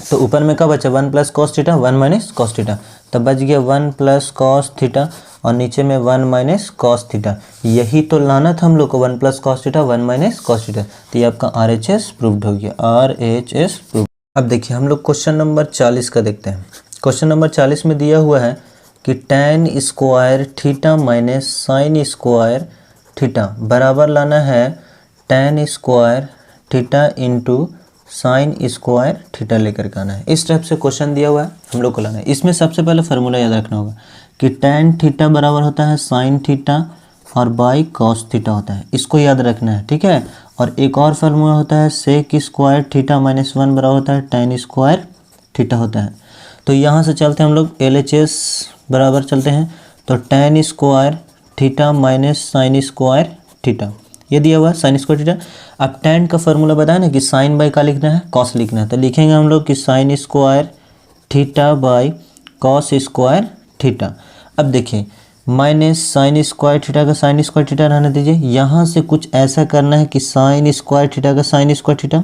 तो ऊपर में क्या बचा 1 plus cos theta 1 minus cos theta, तब बच गया 1 प्लस कॉस थीटा और नीचे में 1 माइनस कॉस थीटा। यही तो लाना था हम लोग को 1 plus cos theta 1 minus cos theta, तो ये आपका RHS प्रूव्ड हो गया, RHS प्रूव्ड। अब देखिए हम लोग क्वेश्चन नंबर 40 का देखते हैं। क्वेश्चन नंबर 40 में दिया हुआ है कि tan square theta minus sine square theta बराबर लाना है tan square theta into sine square theta लेकर के आना है। इस टाइप से क्वेश्चन दिया हुआ है हम लोग को लाना है। इसमें सबसे पहले फार्मूला याद रखना होगा कि tan थीटा बराबर होता है साइन थीटा और बाई कॉस थीटा होता है, इसको याद रखना है, ठीक है। और एक और फार्मूला होता है सेक स्क्वायर थीटा माइनस 1 बराबर होता है tan स्क्वायर थीटा होता है। तो यहाँ से चलते हैं हम लोग LHS बराबर चलते हैं, तो tan square theta minus sine square theta, ये दिया हुआ है साइन स्क्वायर थीटा। अब tan का फार्मूला बताया ना कि साइन बाई का लिखना है कॉस लिखना है, तो लिखेंगे हम लोग कि sine square theta by cos square theta. अब देखिए माइनस साइन स्क्वायर थीटा का साइन स्क्वायर थीटा रहने दीजिए, यहाँ से कुछ ऐसा करना है कि साइन स्क्वायर थीटा का sine square theta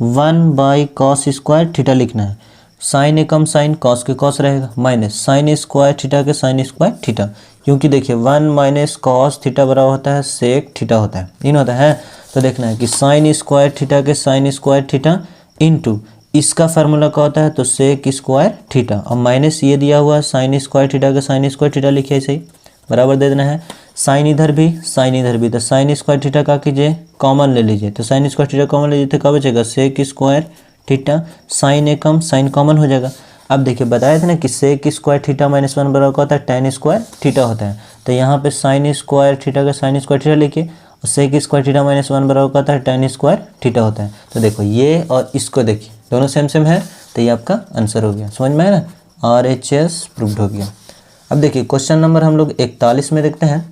1 by cos square theta लिखना है। साइन एकम साइन कॉस के कॉस रहेगा माइनस साइन स्क्वायर थीटा के साइन स्क्वायर थीटा, क्योंकि देखिए 1 माइनस कॉस थीटा बराबर होता है सेक थीटा होता है, इन होता है। तो देखना है कि साइन स्क्वायर थीटा के साइन स्क्वायर थीटा इंटू इसका फार्मूला क्या होता है तो सेक स्क्वायर थीटा और माइनस ये दिया हुआ है साइन स्क्वायर थीटा का साइन स्क्वायर थीटा लिखिए ऐसे ही। बराबर दे देना है। साइन इधर भी, तो साइन स्क्वायर थीटा का कीजिए कॉमन ले लीजिए, तो साइन स्क्वायर थीटा कॉमन ले लीजिए तो क्या बचेगा सेक स्क्वायर थीटा, साइन ए कम साइन कॉमन हो जाएगा। अब देखिए बताया था ना कि सेक स्क्वायर थीटा -1 बराबर क्या होता है tan स्क्वायर थीटा होता है, तो यहाँ पे साइन स्क्वायर थीटा का साइन स्क्वायर थीटा लिखिए और सेक स्क्वायर थीटा -1 बराबर क्या होता है tan स्क्वायर थीटा होता है। तो देखो ये और इसको देखिए दोनों सेम है, तो ये आपका आंसर हो गया। समझ में आया ना, RHS प्रूव्ड हो गया। अब देखिए क्वेश्चन नंबर हम लोग 41 में देखते हैं।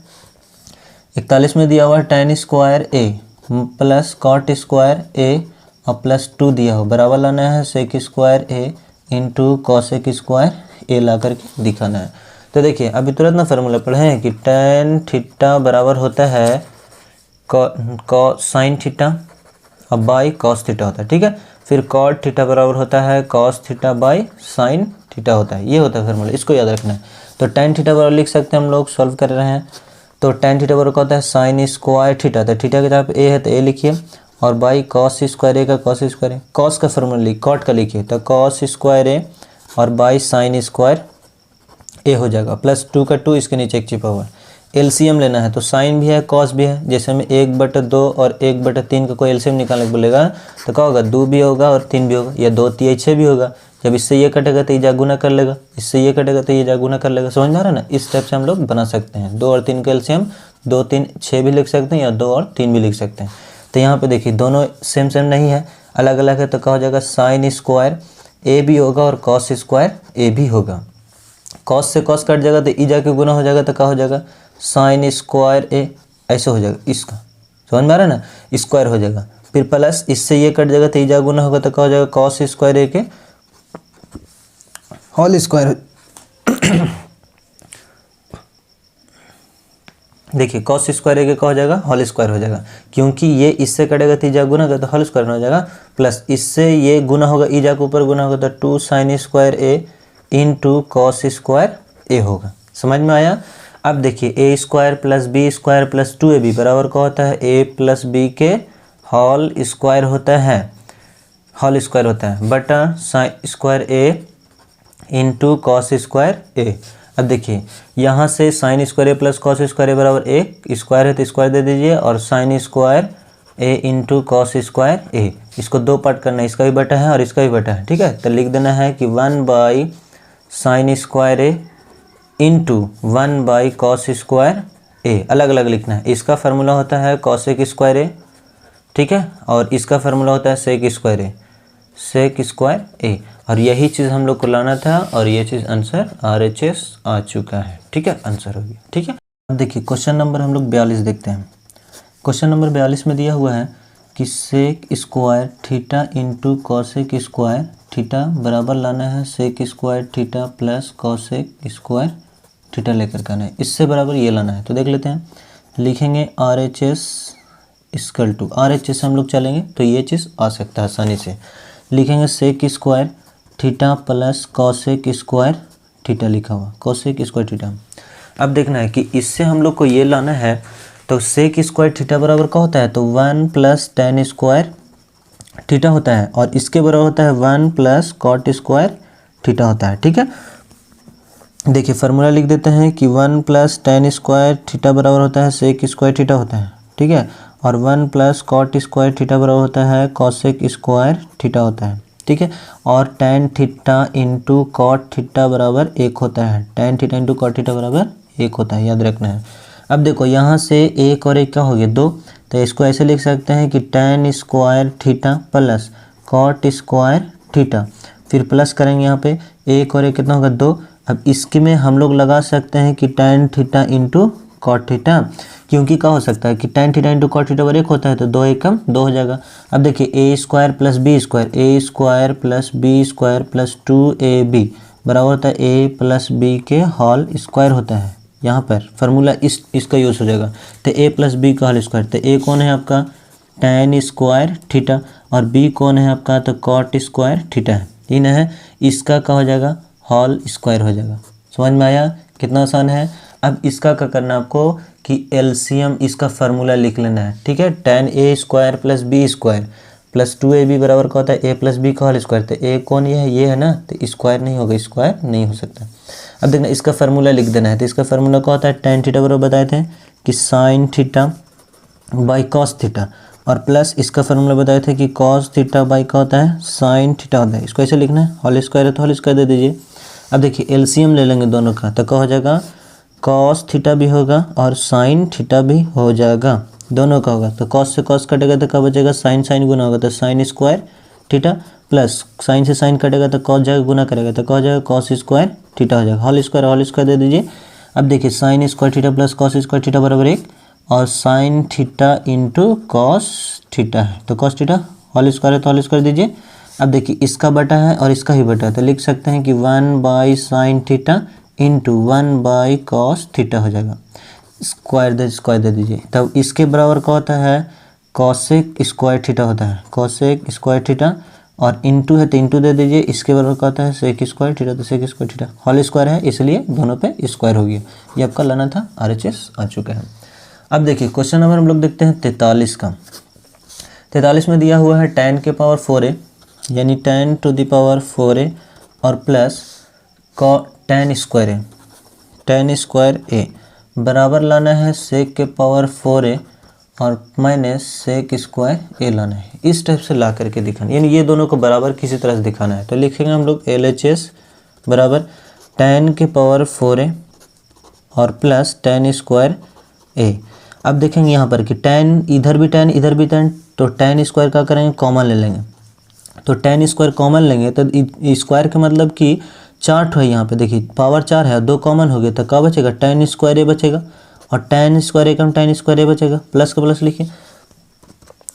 41 में दिया हुआ है tan square A plus cot square ए और प्लस 2 दिया हो, बराबर लाना है sec square A into cosec square ए ला करके दिखाना है। तो देखिए अभी तुरंत ना फार्मूला पढ़े हैं कि tan थीटा बराबर होता है साइन थीटा और बाई कॉस थीटा होता है, ठीक है। फिर कॉट थीटा बराबर होता है cos theta by sine theta होता है, ये होता है फार्मूला, इसको याद रखना है। तो tan थीटा बराबर लिख सकते हैं, हम लोग सॉल्व कर रहे हैं, तो tan थीटा बराबर होता है साइन स्क्वायर थीटा, तो थीटा की तरफ ए है तो ए लिखिए और बाई कॉस स्क्वायर ए का कॉस स्क्वायर ए, कॉस का फार्मूला लिखिए कॉट का लिखिए तो कॉस स्क्वायर ए और बाई साइन स्क्वायर ए हो जाएगा, प्लस 2 का 2 इसके नीचे एक छिपा हुआ है। एलसीएम लेना है तो साइन भी है कॉस भी है, जैसे हमें 1/2 और 1/3 का कोई एलसीएम निकालने को बोलेगा तो क्या होगा 2 भी होगा और 3 भी होगा, या 2 3 6 भी होगा। जब इससे ये कटेगा तो ये जा गुना कर लेगा, इससे ये कटेगा तो ये जा गुना कर लेगा। समझ में आ रहा है ना, इस टाइप से हम लोग बना सकते हैं। 2 और 3 का एलसीएम 2 3 6 भी लिख सकते हैं या 2 और 3 भी लिख सकते हैं। तो यहाँ पे देखिए दोनों सेम नहीं है, अलग अलग है, तो क्या हो जाएगा साइन स्क्वायर ए भी होगा और कॉस स्क्वायर ए भी होगा। कॉस से कॉस कट जाएगा तो ई जाके गुना हो जाएगा, तो क्या हो जाएगा साइन स्क्वायर ए, ऐसे हो जाएगा इसका। समझ में आ रहा है ना, स्क्वायर हो जाएगा, फिर प्लस इससे ये कट जाएगा तो ई जा गुना होगा, तो क्या हो जाएगा कॉस स्क्वायर ए के होल स्क्वायर। देखिए कॉस स्क्वायर ए के क्या हो जाएगा होल स्क्वायर हो जाएगा, क्योंकि ये इससे कटेगा तो ई जा गुना होगा तो होल स्क्वायर हो जाएगा, प्लस इससे ये गुना होगा ई जा के ऊपर गुना होगा तो 2 sine square A into cos square A होगा। समझ में आया। अब देखिए A square plus B square plus 2ab बराबर क्या होता है ए प्लस बी के होल स्क्वायर होता है, होल स्क्वायर होता है बटा sine square A into cos square A. अब देखिए यहाँ से sine square A plus cos square A बराबर ए, स्क्वायर है तो स्क्वायर दे दीजिए, और sine square A into cos square ए, इसको 2 पार्ट करना है, इसका भी बटा है और इसका भी बटा है, ठीक है। तो लिख देना है कि 1 by sine square A into 1 by cos square A, अलग अलग लिखना है। इसका फार्मूला होता है कॉसेक स्क्वायर ए, ठीक है, और इसका फार्मूला होता है सेक स्क्वायर ए, सेक स्क्वायर ए, और यही चीज़ हम लोग को लाना था और ये चीज़ आंसर RHS आ चुका है, ठीक है, आंसर हो गया, ठीक है। अब देखिए क्वेश्चन नंबर हम लोग 42 देखते हैं। क्वेश्चन नंबर 42 में दिया हुआ है कि sec square theta into cosec square theta बराबर लाना है sec square theta plus cosec square theta लेकर के आना है, इससे बराबर ये लाना है। तो देख लेते हैं, लिखेंगे RHS इक्वल टू, RHS हम लोग चलेंगे तो ये चीज़ आ सकता है आसानी से, लिखेंगे sec square theta plus cosec square theta लिखा हुआ, कॉसेक स्क्वायर थीटा। अब देखना है कि इससे हम लोग को ये लाना है, तो सेक स्क्वायर थीटा बराबर क्या होता है, तो 1 प्लस tan स्क्वायर थीटा होता है, और इसके बराबर होता है 1 प्लस कॉट स्क्वायर थीटा होता है, ठीक है। देखिए फार्मूला लिख देते हैं कि 1 प्लस tan स्क्वायर थीटा बराबर होता है सेक स्क्वायर थीटा होता है, ठीक है, और 1 प्लस कॉट स्क्वायर थीटा बराबर होता है कॉसेक स्क्वायर थीटा होता है, ठीक है, और tan theta into cot theta बराबर 1 होता है, tan theta into cot theta बराबर 1 होता है, याद रखना है। अब देखो यहाँ से 1 और 1 क्या हो गया 2, तो इसको ऐसे लिख सकते हैं कि tan square theta plus cot square theta, फिर प्लस करेंगे यहाँ पे 1 और 1 कितना होगा 2। अब इसके में हम लोग लगा सकते हैं कि tan theta into cot theta, क्योंकि क्या हो सकता है कि tan theta into cot theta बराबर 1 होता है, तो 2 एकम 2 हो जाएगा। अब देखिए A square plus B square, A square plus B square plus 2ab बराबर होता है ए प्लस बी के होल स्क्वायर होता है। यहाँ पर फार्मूला इसका यूज़ हो जाएगा, तो ए प्लस बी का होल स्क्वायर, तो ए कौन है आपका tan स्क्वायर थीटा और बी कौन है आपका, तो कॉट स्क्वायर थीटा है, इन है, इसका क्या हो जाएगा होल स्क्वायर हो जाएगा। समझ में आया, कितना आसान है। अब इसका क्या करना है आपको कि एलसीएम इसका फार्मूला लिख लेना है, ठीक है, tan a square plus B square plus 2ab बराबर क्या होता है ए प्लस बी का होल स्क्वायर, तो ए कौन ये है ना, तो स्क्वायर नहीं होगा, स्क्वायर नहीं हो सकता। अब देखना इसका फार्मूला लिख देना है। तो इसका फार्मूला क्या होता है, tan थीटा बराबर बताए थे कि sin theta by cos theta, और प्लस इसका फार्मूला बताए थे कि cos थीटा बाई क्या होता है, sin थीटा होता है। इसको ऐसे लिखना है, होल स्क्वायर है तो होल स्क्वायर दे दीजिए। अब देखिए एलसीएम ले लेंगे दोनों का, तो क्या हो जाएगा, cos थीटा भी होगा और sin थीटा भी हो जाएगा, दोनों का होगा। तो cos से cos कटेगा तो क्या बचेगा, sin गुना होगा तो sin square theta, plus sin से sin कटेगा तो cos जाएगा गुना करेगा तो क्या हो जाएगा, cos स्क्वायर थीटा हो जाएगा। होल स्क्वायर दे दीजिए। अब देखिए sin square theta plus cos square theta बराबर 1, और sin theta into cos theta है, तो cos थीटा होल स्क्वायर है तो होल स्क्वायर दीजिए। अब देखिए इसका बटा है और इसका ही बटा है, तो लिख सकते हैं कि 1/sin theta into 1/cos theta हो जाएगा। स्क्वायर दे दीजिए। तब इसके बराबर क्या होता है, cosec स्क्वायर थीटा होता है, cosec स्क्वायर थीटा, और इंटू है तो इंटू दे दीजिए। इसके बराबर क्या होता है, sec स्क्वायर थीटा, तो sec square theta whole square है इसलिए दोनों पे स्क्वायर हो गया। ये आपका लाना था, RHS आ चुका है। अब देखिए क्वेश्चन नंबर हम लोग देखते हैं 43 का। 43 में दिया हुआ है tan के पावर 4a, यानी tan to the power 4a और प्लस tan स्क्वायर a बराबर लाना है sec के पावर 4a और माइनस sec स्क्वायर a लाना है। इस टाइप से ला करके दिखाना, यानी ये दोनों को बराबर किसी तरह से दिखाना है। तो लिखेंगे हम लोग LHS बराबर tan के पावर 4a और प्लस tan स्क्वायर a। अब देखेंगे यहाँ पर कि tan इधर भी tan, तो tan स्क्वायर का करेंगे, कॉमन ले लेंगे। तो tan स्क्वायर कॉमन लेंगे तो स्क्वायर का मतलब कि 4 है, यहाँ पे देखिए पावर 4 है, 2 कॉमन हो गए तो क्या बचेगा, tan स्क्वायर a बचेगा, और tan square a come tan square a बचेगा, प्लस का प्लस लिखिए।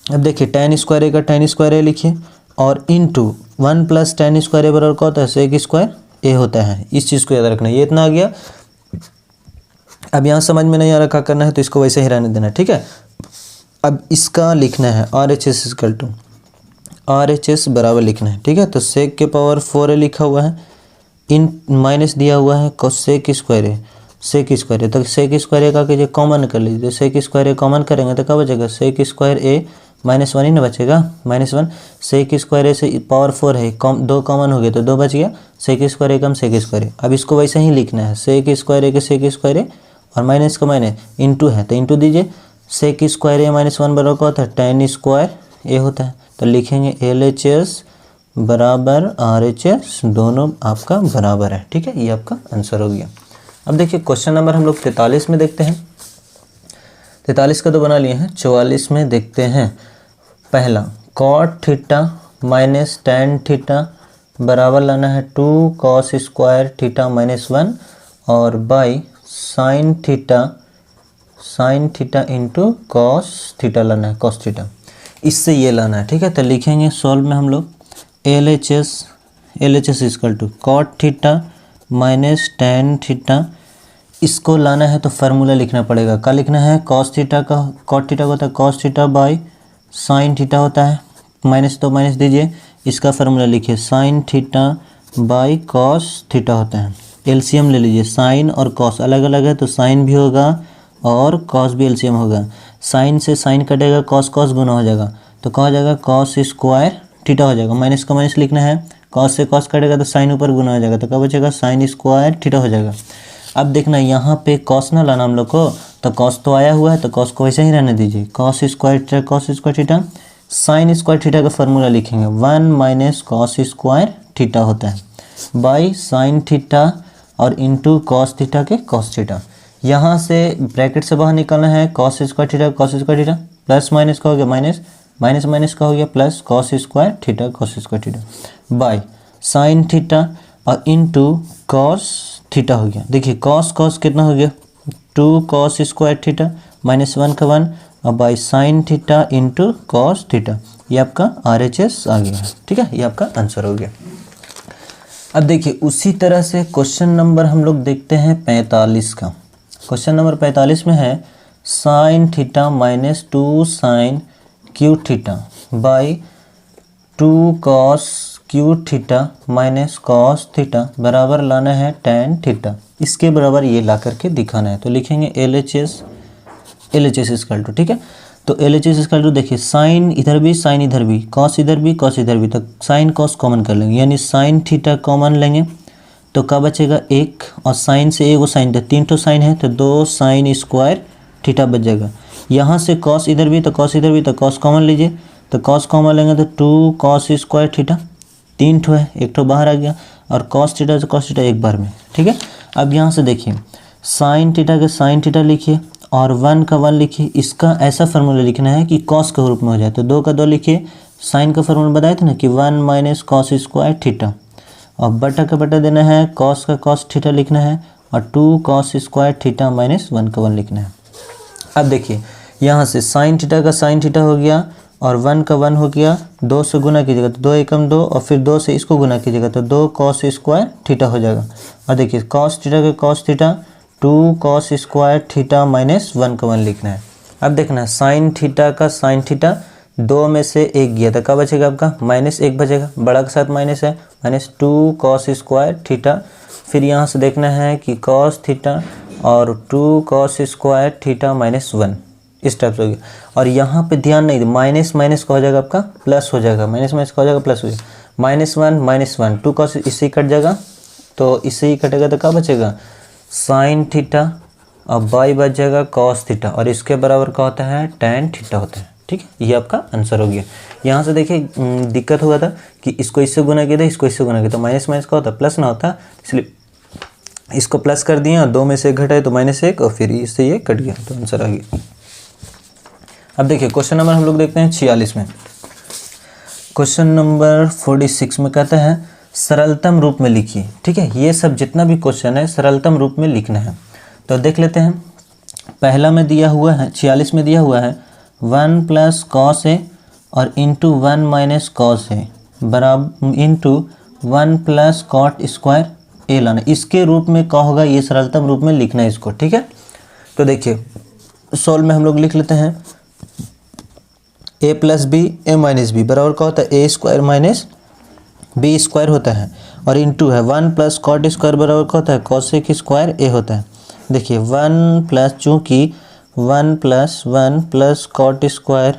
अब देखिए tan स्क्वायर a का tan स्क्वायर a लिखिए, और into 1 plus tan square a बराबर क्या होता है, sec स्क्वायर a होता है। इस चीज़ को याद रखना, ये इतना आ गया। अब यहाँ समझ में नहीं आ रहा क्या करना है, तो इसको वैसे ही रहने देना, ठीक है। अब इसका लिखना है RHS इक्वल टू RHS बराबर लिखना है, ठीक है। तो sec के पावर 4a लिखा हुआ है, इन माइनस दिया हुआ है sec square a, sec square a, तो sec स्क्वायर a का कीजिए कॉमन कर लीजिए। sec स्क्वायर a कॉमन करेंगे तो क्या बचेगा, sec स्क्वायर a -1 ही ना बचेगा, -1। sec स्क्वायर a से पावर 4 है, 2 कॉमन हो गए तो 2 बच गया, sec square a come sec square a। अब इसको वैसे ही लिखना है, sec स्क्वायर a के sec स्क्वायर a और माइनस का माइनस इंटू है तो इंटू दीजिए। sec स्क्वायर a -1 बराबर क्या होता है, tan स्क्वायर a होता है। तो लिखेंगे LHS बराबर RHS, दोनों आपका बराबर है, ठीक है। ये आपका आंसर हो गया। अब देखिए क्वेश्चन नंबर हम लोग 43 में देखते हैं। 43 का तो बना लिए हैं, 44 में देखते हैं। पहला cot theta minus tan theta बराबर लाना है 2 cos स्क्वायर थीटा -1 और by sin theta into cos theta लाना है, cos थीटा, इससे ये लाना है, ठीक है। तो लिखेंगे सॉल्व में हम लोग LHS equal to cot theta minus tan theta, इसको लाना है तो फार्मूला लिखना पड़ेगा। क्या लिखना है, cos थीटा का cot थीटा का होता है cos theta by sin theta होता है, माइनस तो माइनस दीजिए। इसका फार्मूला लिखिए sin theta by cos theta होता है। एलसीएम ले लीजिए, साइन और कॉस अलग अलग है तो साइन भी होगा और कॉस भी एलसीएम होगा। साइन से साइन कटेगा, कॉस गुना हो जाएगा तो क्या हो जाएगा, कॉस स्क्वायर थीटा हो जाएगा। माइनस का माइनस लिखना है, कॉस से कॉस कटेगा तो साइन ऊपर गुना हो जाएगा तो क्या बचेगा, साइन स्क्वायर थीटा हो जाएगा। अब देखना यहाँ पे कॉस ना लाना हम लोग को, तो कॉस तो आया हुआ है तो कॉस को वैसे ही रहने दीजिए, cos square theta. Sine square theta का फार्मूला लिखेंगे 1 माइनस कॉस स्क्वायर थीटा होता है बाई साइन थीटा और इंटू कॉस थीटा के कॉस थीटा। यहाँ से ब्रैकेट से बाहर निकालना है, cos square theta plus minus का हो गया माइनस, माइनस माइनस का हो गया plus cos square theta by sine theta और इंटू कॉस थीटा हो गया। देखिए कॉस कितना हो गया, 2 कॉस स्क्वायर थीटा -1 का 1 और by sine theta into cos theta. ये आपका RHS आ गया है, ठीक है। ये आपका आंसर हो गया। अब देखिए उसी तरह से क्वेश्चन नंबर हम लोग देखते हैं 45 का। क्वेश्चन नंबर 45 में है sine theta minus 2 sine cube theta by 2 cos cube theta minus cos theta बराबर लाना है tan थीटा। इसके बराबर ये ला करके दिखाना है। तो लिखेंगे LHS इक्वल टू, ठीक है। तो LHS इक्वल टू देखिए साइन इधर भी कॉस इधर भी, तो साइन कॉस कॉमन कर लेंगे, यानी साइन थीटा कॉमन लेंगे तो क्या बचेगा 1 और साइन से एगो साइन था, 3 तो साइन है तो 2 साइन स्क्वायर थीटा बच जाएगा। यहाँ से कॉस इधर भी तो कॉस इधर भी तो कॉस कॉमन लीजिए, तो कॉस कॉमन लेंगे तो 2 कॉस स्क्वायर थीटा, 3 ठो है, एक ठो बाहर आ गया और कॉस थीटा से कॉस थीटा एक बार में। ठीक है, अब यहाँ से देखिए साइन थीटा के साइन थीटा लिखिए और 1 का 1 लिखिए। इसका ऐसा फार्मूला लिखना है कि कॉस के रूप में हो जाए, तो 2 का 2 लिखिए। साइन का फार्मूला बताए थे ना कि 1 माइनस कॉस स्क्वायर थीटा, और बटा का बटा देना है, कॉस का कॉस थीटा लिखना है और 2 कॉस स्क्वायर थीटा माइनस 1 का 1 लिखना है। अब देखिए यहाँ से साइन थीटा का साइन थीटा हो गया और 1 का 1 हो गया, 2 से गुना कीजिएगा तो 2 एकम 2 और फिर 2 से इसको गुना कीजिएगा तो 2 कॉस स्क्वायर थीटा हो जाएगा। और देखिए कॉस थीटा का cos theta 2 cos square theta minus 1 का 1 लिखना है। अब देखना साइन थीटा का साइन थीटा 2 में से 1 गया तो क्या बचेगा आपका -1 बचेगा, बड़ा के साथ माइनस है, -2 कॉस स्क्वायर थीटा। फिर यहाँ से देखना है कि कॉस थीटा और 2 कॉस स्क्वायर थीटा माइनस 1, इस टाइप से हो गया। और यहाँ पे ध्यान नहीं, माइनस माइनस का हो जाएगा आपका प्लस हो जाएगा, माइनस माइनस का हो जाएगा प्लस हो जाएगा, -1 2 कॉस इससे ही कट जाएगा, तो इससे ही कटेगा तो क्या बचेगा साइन थीटा और बाई बच जाएगा कॉस थीटा और इसके बराबर क्या होता है tan थीटा होता है। ठीक है, ये आपका आंसर हो गया। यहाँ से देखिए दिक्कत हुआ था कि इसको इससे गुना किया था, इसको इससे गुना किया तो माइनस माइनस का होता प्लस ना होता, इसलिए इसको प्लस कर दिया, 2 में से 1 घटा है तो -1 और फिर इससे ये कट गया तो आंसर आ गया। अब देखिए क्वेश्चन नंबर हम लोग देखते हैं 46 में। क्वेश्चन नंबर 46 में कहता है सरलतम रूप में लिखिए। ठीक है, ये सब जितना भी क्वेश्चन है सरलतम रूप में लिखना है। तो देख लेते हैं, पहला में दिया हुआ है 46 में दिया हुआ है 1 प्लस कॉस ए और इंटू 1 माइनस कॉस ए बराबर इंटू 1 प्लस कॉट स्क्वायर ए लाना। इसके रूप में क्या होगा, ये सरलतम रूप में लिखना है इसको। ठीक है, तो देखिए सॉल्व में हम लोग लिख लेते हैं a plus b a minus b बराबर क्या होता है a square minus B square होता है और इंटू है 1 प्लस कॉट स्क्वायर बराबर क्या होता है कॉसेक स्क्वायर ए होता है। देखिए 1 प्लस चूँकि 1 प्लस कॉट स्क्वायर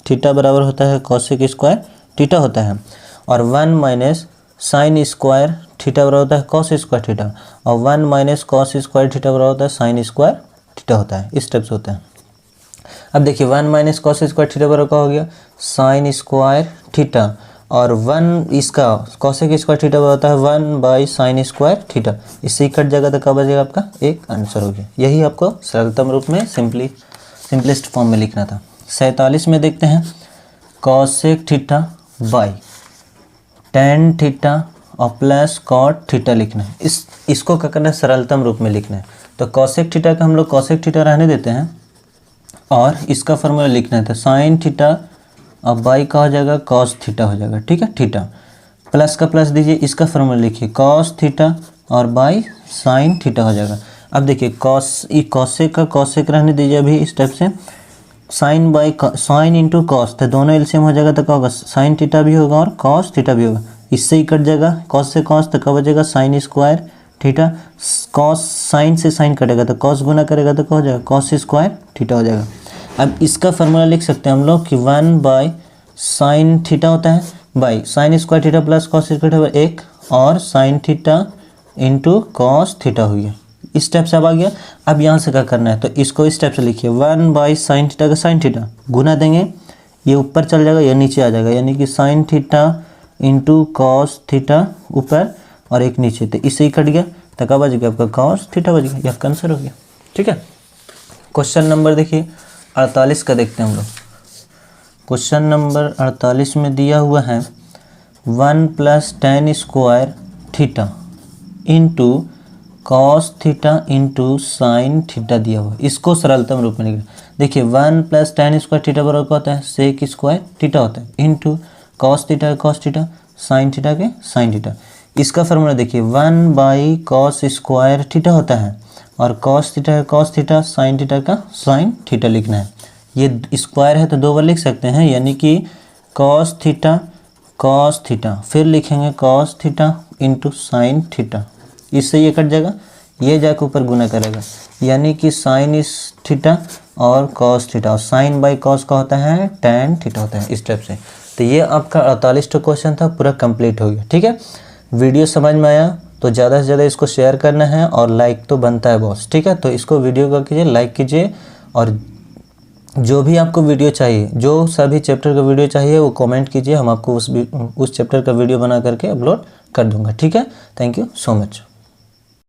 थीटा बराबर होता है कॉसेक स्क्वायर थीटा होता है और 1 माइनस साइन स्क्वायर थीटा बराबर होता है कॉस स्क्वायर थीटा और 1 माइनस कॉस स्क्वायर थीटा बराबर होता है साइन स्क्वायर थीटा होता है, इस टाइप से होता है। अब देखिए 1 माइनस कॉस स्क्वायर थीटा बराबर क्या हो गया साइन स्क्वायर थीटा और 1 इसका कॉसेक स्क्वायर थीटा होता है 1 बाई साइन स्क्वायर थीटा, इससे ही कट जाएगा तो क्या बचेगा आपका एक आंसर हो गया। यही आपको सरलतम रूप में सिंपलेस्ट फॉर्म में लिखना था। 47 में देखते हैं cosec theta by tan theta और प्लस कॉट थीटा लिखना है। इसको क्या करना है सरलतम रूप में लिखना है। तो कॉसेक थीटा का हम लोग कॉसेक थीटा रहने देते हैं और इसका फॉर्मूला लिखना है तो साइन थीटा और बाई का हो जाएगा कॉस थीटा हो जाएगा। ठीक है, थीटा प्लस का प्लस दीजिए, इसका फॉर्मूला लिखिए कॉस थीटा और बाई साइन थीटा हो जाएगा। अब देखिए कॉसेक का कॉसेक रहने दीजिए अभी इस टाइप से, sine by sine into cos तो दोनों एलसीएम हो जाएगा तो क्या होगा साइन थीटा भी होगा और कॉस थीटा भी होगा, इससे ही कट जाएगा कॉस से कॉस तो क्या बचेगा sine square theta, cos sine से साइन कटेगा तो कॉस गुना करेगा तो क्या हो जाएगा कॉस स्क्वायर थीटा हो जाएगा। अब इसका फार्मूला लिख सकते हैं हम लोग कि 1 बाई साइन थीटा होता है by sine square theta plus cos square theta 1 और sine theta into cos theta हो गया, इस टाइप से अब आ गया। अब यहाँ से क्या करना है तो इसको इस टाइप से लिखिए 1 बाई साइन थीटा का साइन थीटा गुना देंगे, ये ऊपर चल जाएगा या नीचे आ जाएगा, यानी कि sine theta into cos theta ऊपर और एक नीचे, तो इससे ही कट गया तो क्या बच गया आपका कॉस थीटा बच गया, यह आंसर हो गया। ठीक है, क्वेश्चन नंबर देखिए 48 का देखते हैं हम लोग। क्वेश्चन नंबर 48 में दिया हुआ है 1 plus tan square theta into cos theta into sine theta दिया हुआ, इसको सरलतम रूप में लिखना। देखिए 1 प्लस tan स्क्वायर थीटा बराबर क्या होता है सेक स्क्वायर थीटा होता है into cos theta sine theta के साइन थीटा। इसका फॉर्मूला देखिए 1 बाई कॉस स्क्वायर थीटा होता है और कॉस थीटा साइन थीटा का साइन थीटा लिखना है। ये स्क्वायर है तो 2 बार लिख सकते हैं, यानी कि कॉस थीटा फिर लिखेंगे cos theta into sine theta, इससे ये कट जाएगा, ये जाकर ऊपर गुना करेगा, यानी कि साइन इस थीटा और कॉस थीटा और साइन बाई कॉस का होता है tan थीटा होता है, इस टाइप से। तो ये आपका 48 क्वेश्चन था, पूरा कंप्लीट हो गया। ठीक है, वीडियो समझ में आया तो ज़्यादा से ज़्यादा इसको शेयर करना है और लाइक तो बनता है बॉस, ठीक है। तो इसको वीडियो को कीजिए, लाइक कीजिए, और जो भी आपको वीडियो चाहिए, जो सभी चैप्टर का वीडियो चाहिए वो कमेंट कीजिए, हम आपको उस चैप्टर का वीडियो बना करके अपलोड कर दूंगा, ठीक है। Thank you so much.